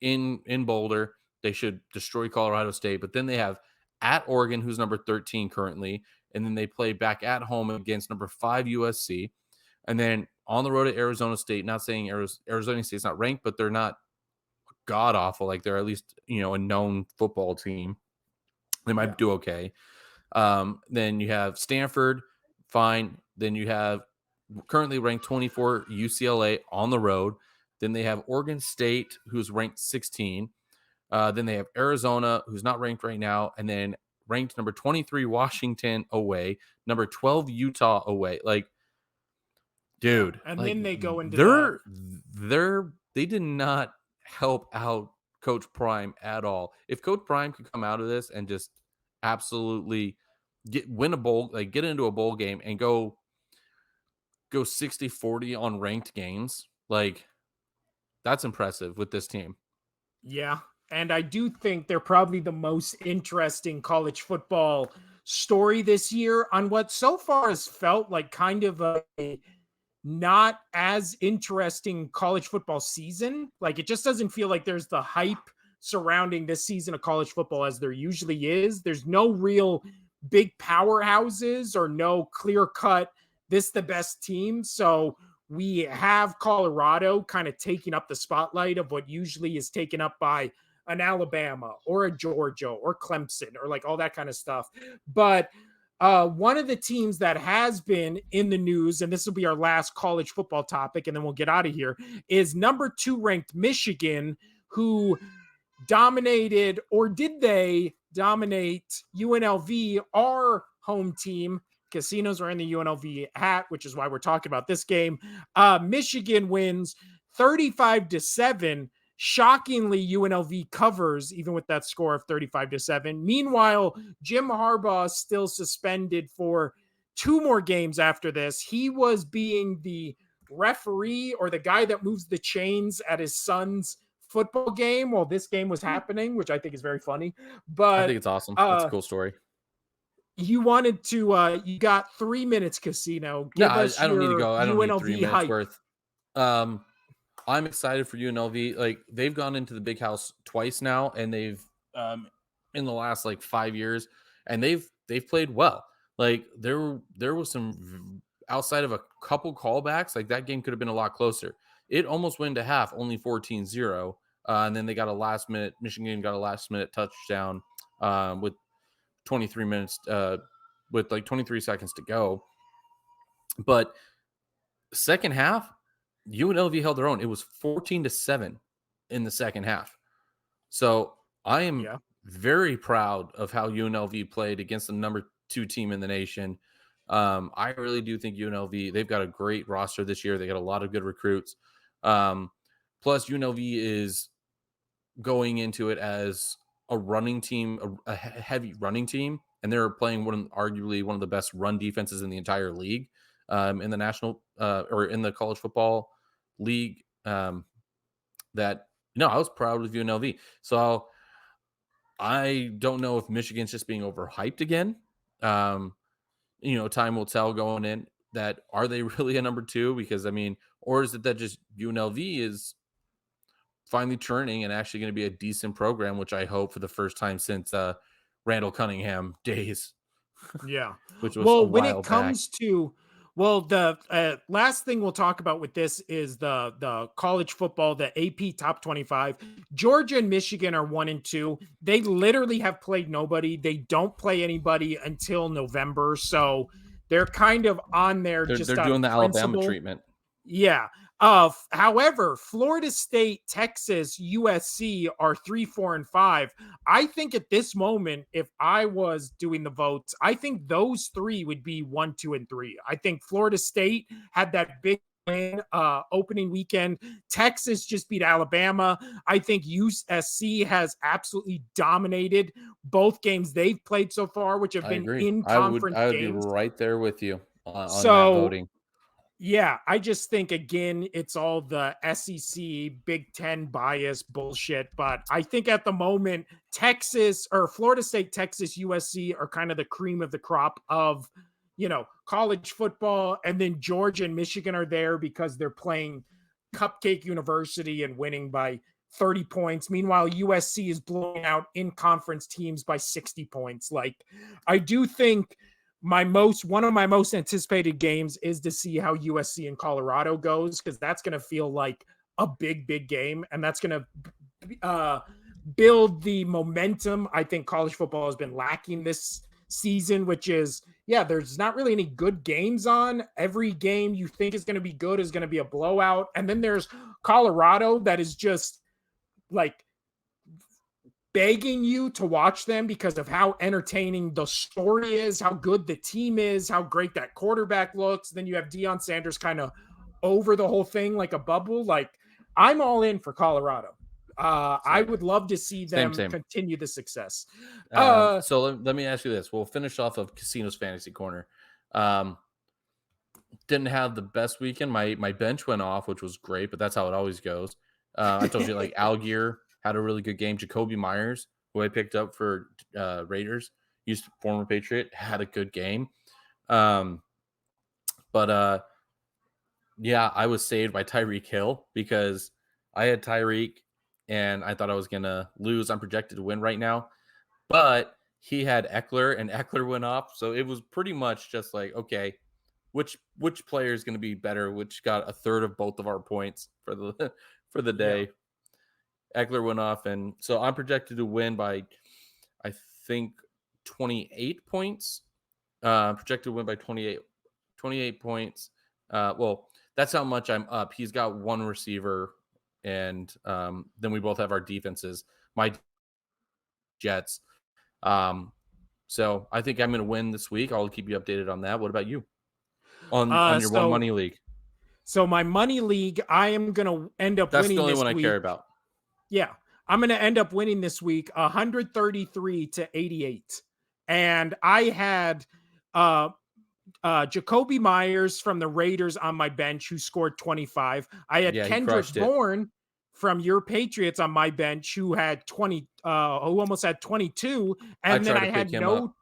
in Boulder. They should destroy Colorado State, but then they have at Oregon, who's number 13 currently, and then they play back at home against number 5 USC, and then on the road at Arizona State. Not saying Arizona State's not ranked, but they're not god awful. Like they're at least a known football team. They Yeah. might do okay. Then you have Stanford, fine. Then you have currently ranked 24 UCLA on the road. Then they have Oregon State, who's ranked 16. Then they have Arizona, who's not ranked right now, and then ranked number 23 Washington away, number 12 Utah away. Like, Yeah. dude, And like then they go into the they did not help out Coach Prime at all. If Coach Prime could come out of this and just absolutely win a bowl, like get into a bowl game and go 60-40 on ranked games, like that's impressive with this team. yeah. And I do think they're probably the most interesting college football story this year on what so far has felt like kind of a not as interesting college football season. Like it just doesn't feel like there's the hype surrounding this season of college football as there usually is. There's no real big powerhouses or no clear cut, this the best team. So we have Colorado kind of taking up the spotlight of what usually is taken up by an Alabama or a Georgia or Clemson or like all that kind of stuff. But one of the teams that has been in the news, and this will be our last college football topic, and then we'll get out of here, is number 2 ranked Michigan, who dominated, or did they dominate UNLV, our home team? Casinos are in the UNLV hat, which is why we're talking about this game. Michigan wins 35-7. Shockingly, UNLV covers even with that score of 35-7. Meanwhile, Jim Harbaugh is still suspended for 2 more games after this. He was being the referee or the guy that moves the chains at his son's football game while this game was happening, which I think is very funny. I think But it's awesome. That's a cool story. you wanted to you got 3 minutes, Casino. No, Give us I don't need to your go. I don't need UNLV 3 minutes hype. worth. Um, I'm excited for UNLV. Like they've gone into the big house twice now, and they've in the last like 5 years, and they've played well. Like there was some outside of a couple callbacks, like that game could have been a lot closer. It almost went to half, only 14-0. And then they got a last minute, Michigan got a last minute touchdown with 23 minutes, with like 23 seconds to go. But second half, UNLV held their own. It was 14-7 in the second half. So I am Yeah. very proud of how UNLV played against the number 2 team in the nation. I really do think UNLV, they've got a great roster this year. They got a lot of good recruits. Plus, UNLV is going into it as a running team, a heavy running team, and they're playing arguably one of the best run defenses in the entire league, in the national or in the college football league. That no, I was proud of UNLV. So I don't know if Michigan's just being overhyped again. Um, time will tell going in that are they really a number 2? Because I mean, or is it that just UNLV is finally turning and actually going to be a decent program, which I hope for the first time since Randall Cunningham days. Yeah. which was a Well, when while it back. comes to well, the last thing we'll talk about with this is the college football, the AP top 25. Georgia and Michigan are 1 and 2. They literally have played nobody. They don't play anybody until November. So they're kind of on there They're just out doing of the Alabama principle. treatment. Yeah. However, Florida State, Texas, USC are 3, 4, and 5. I think at this moment, if I was doing the votes, I think those three would be 1, 2, and 3. I think Florida State had that big win opening weekend. Texas just beat Alabama. I think USC has absolutely dominated both games they've played so far, which have I been agree. in I would conference I would be games. right there with you on that So voting. yeah, I just think again, it's all the SEC Big Ten bias bullshit. But I think at the moment, Texas or Florida State, Texas, USC are kind of the cream of the crop of, college football. And then Georgia and Michigan are there because they're playing Cupcake University and winning by 30 points. Meanwhile, USC is blowing out in conference teams by 60 points. Like, I do think one of my most anticipated games is to see how USC and Colorado goes, because that's going to feel like a big game, and that's going to build the momentum I think college football has been lacking this season, which is, yeah, there's not really any good games on. Every game you think is going to be good is going to be a blowout, and then there's Colorado that is just like begging you to watch them because of how entertaining the story is, how good the team is, how great that quarterback looks. Then you have Deion Sanders kind of over the whole thing like a bubble. Like, I'm all in for Colorado. I Same, would love to see same, them same. continue the success. Uh, So let me ask you this. We'll finish off of Casino's Fantasy Corner. Um, didn't have the best weekend. My bench went off, which was great, but that's how it always goes. I told you like Algier had a really good game. Jacoby Myers, who I picked up for Raiders, used former Patriot, had a good game. But yeah, I was saved by Tyreek Hill because I had Tyreek and I thought I was gonna lose. I'm projected to win right now, but he had Eckler and Eckler went off, so it was pretty much just like, okay, which player is going to be better? Which got a third of both of our points for the for the yeah. day. Eckler went off, and so I'm projected to win by, I think, 28 points. Projected to win by 28 points. Well, that's how much I'm up. He's got one receiver, and then we both have our defenses. My Jets. So I think I'm going to win this week. I'll keep you updated on that. What about you on your one So money league? so my money league, I am gonna end up That's the winning only this one I care week. about. Yeah, I'm going to end up winning this week 133-88. And I had uh Jacoby Myers from the Raiders on my bench who scored 25. I had Yeah, he Kendrick crushed it. Bourne from your Patriots on my bench who had 20 who almost had 22, I and then tried to pick him up.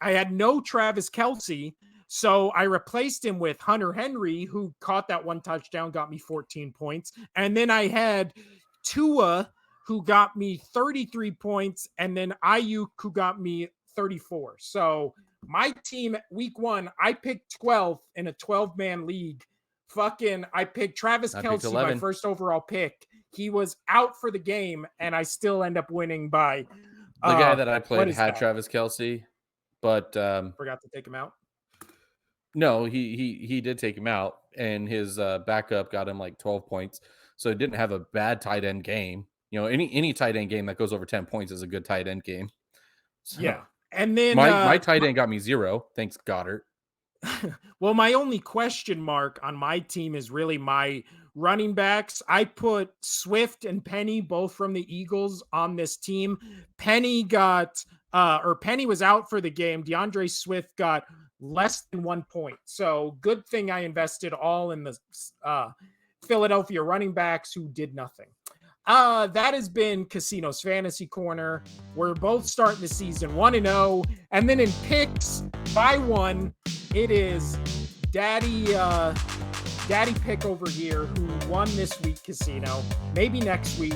I had no Travis Kelsey, so I replaced him with Hunter Henry, who caught that one touchdown, got me 14 points. And then I had Tua, who got me 33 points, and then Ayuk, who got me 34. So my team, week one, I picked 12 in a 12-man league. I picked Travis I picked Kelsey, my 11. first overall pick. He was out for the game, and I still end up winning by The guy that I what played is had that? Travis Kelsey, but Forgot to take him out. no, he did take him out, and his backup got him like 12 points. So he didn't have a bad tight end game. You know, any tight end game that goes over 10 points is a good tight end game. So Yeah. And then my tight end got me 0. Thanks, Goddard. well, my only question mark on my team is really my running backs. I put Swift and Penny, both from the Eagles, on this team. Penny Penny was out for the game. DeAndre Swift got less than 1 point. So good thing I invested all in the Philadelphia running backs who did nothing. That has been Casino's Fantasy Corner. We're both starting the season 1-0. And then in picks by one, it is Daddy Pick over here who won this week, Casino. Maybe next week.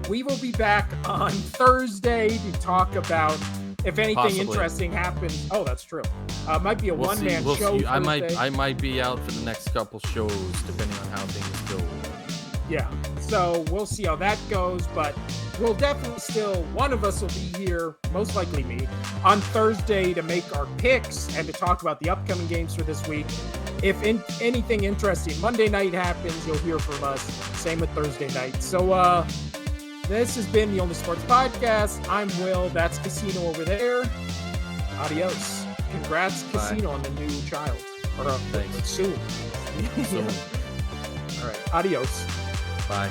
We will be back on Thursday to talk about if anything Possibly. interesting happens. Oh, that's true. Might be a We'll see. one-man We'll show see. Thursday. I might be out for the next couple shows depending on how things go. Yeah. So we'll see how that goes, but we'll definitely still, one of us will be here, most likely me, on Thursday to make our picks and to talk about the upcoming games for this week. If anything interesting Monday night happens, you'll hear from us. Same with Thursday night. So this has been the Only Sports Podcast. I'm Will. That's Casino over there. Adios. Congrats, Bye. Casino, on the new child. Or Thanks. soon. Soon. All right. Adios. Bye.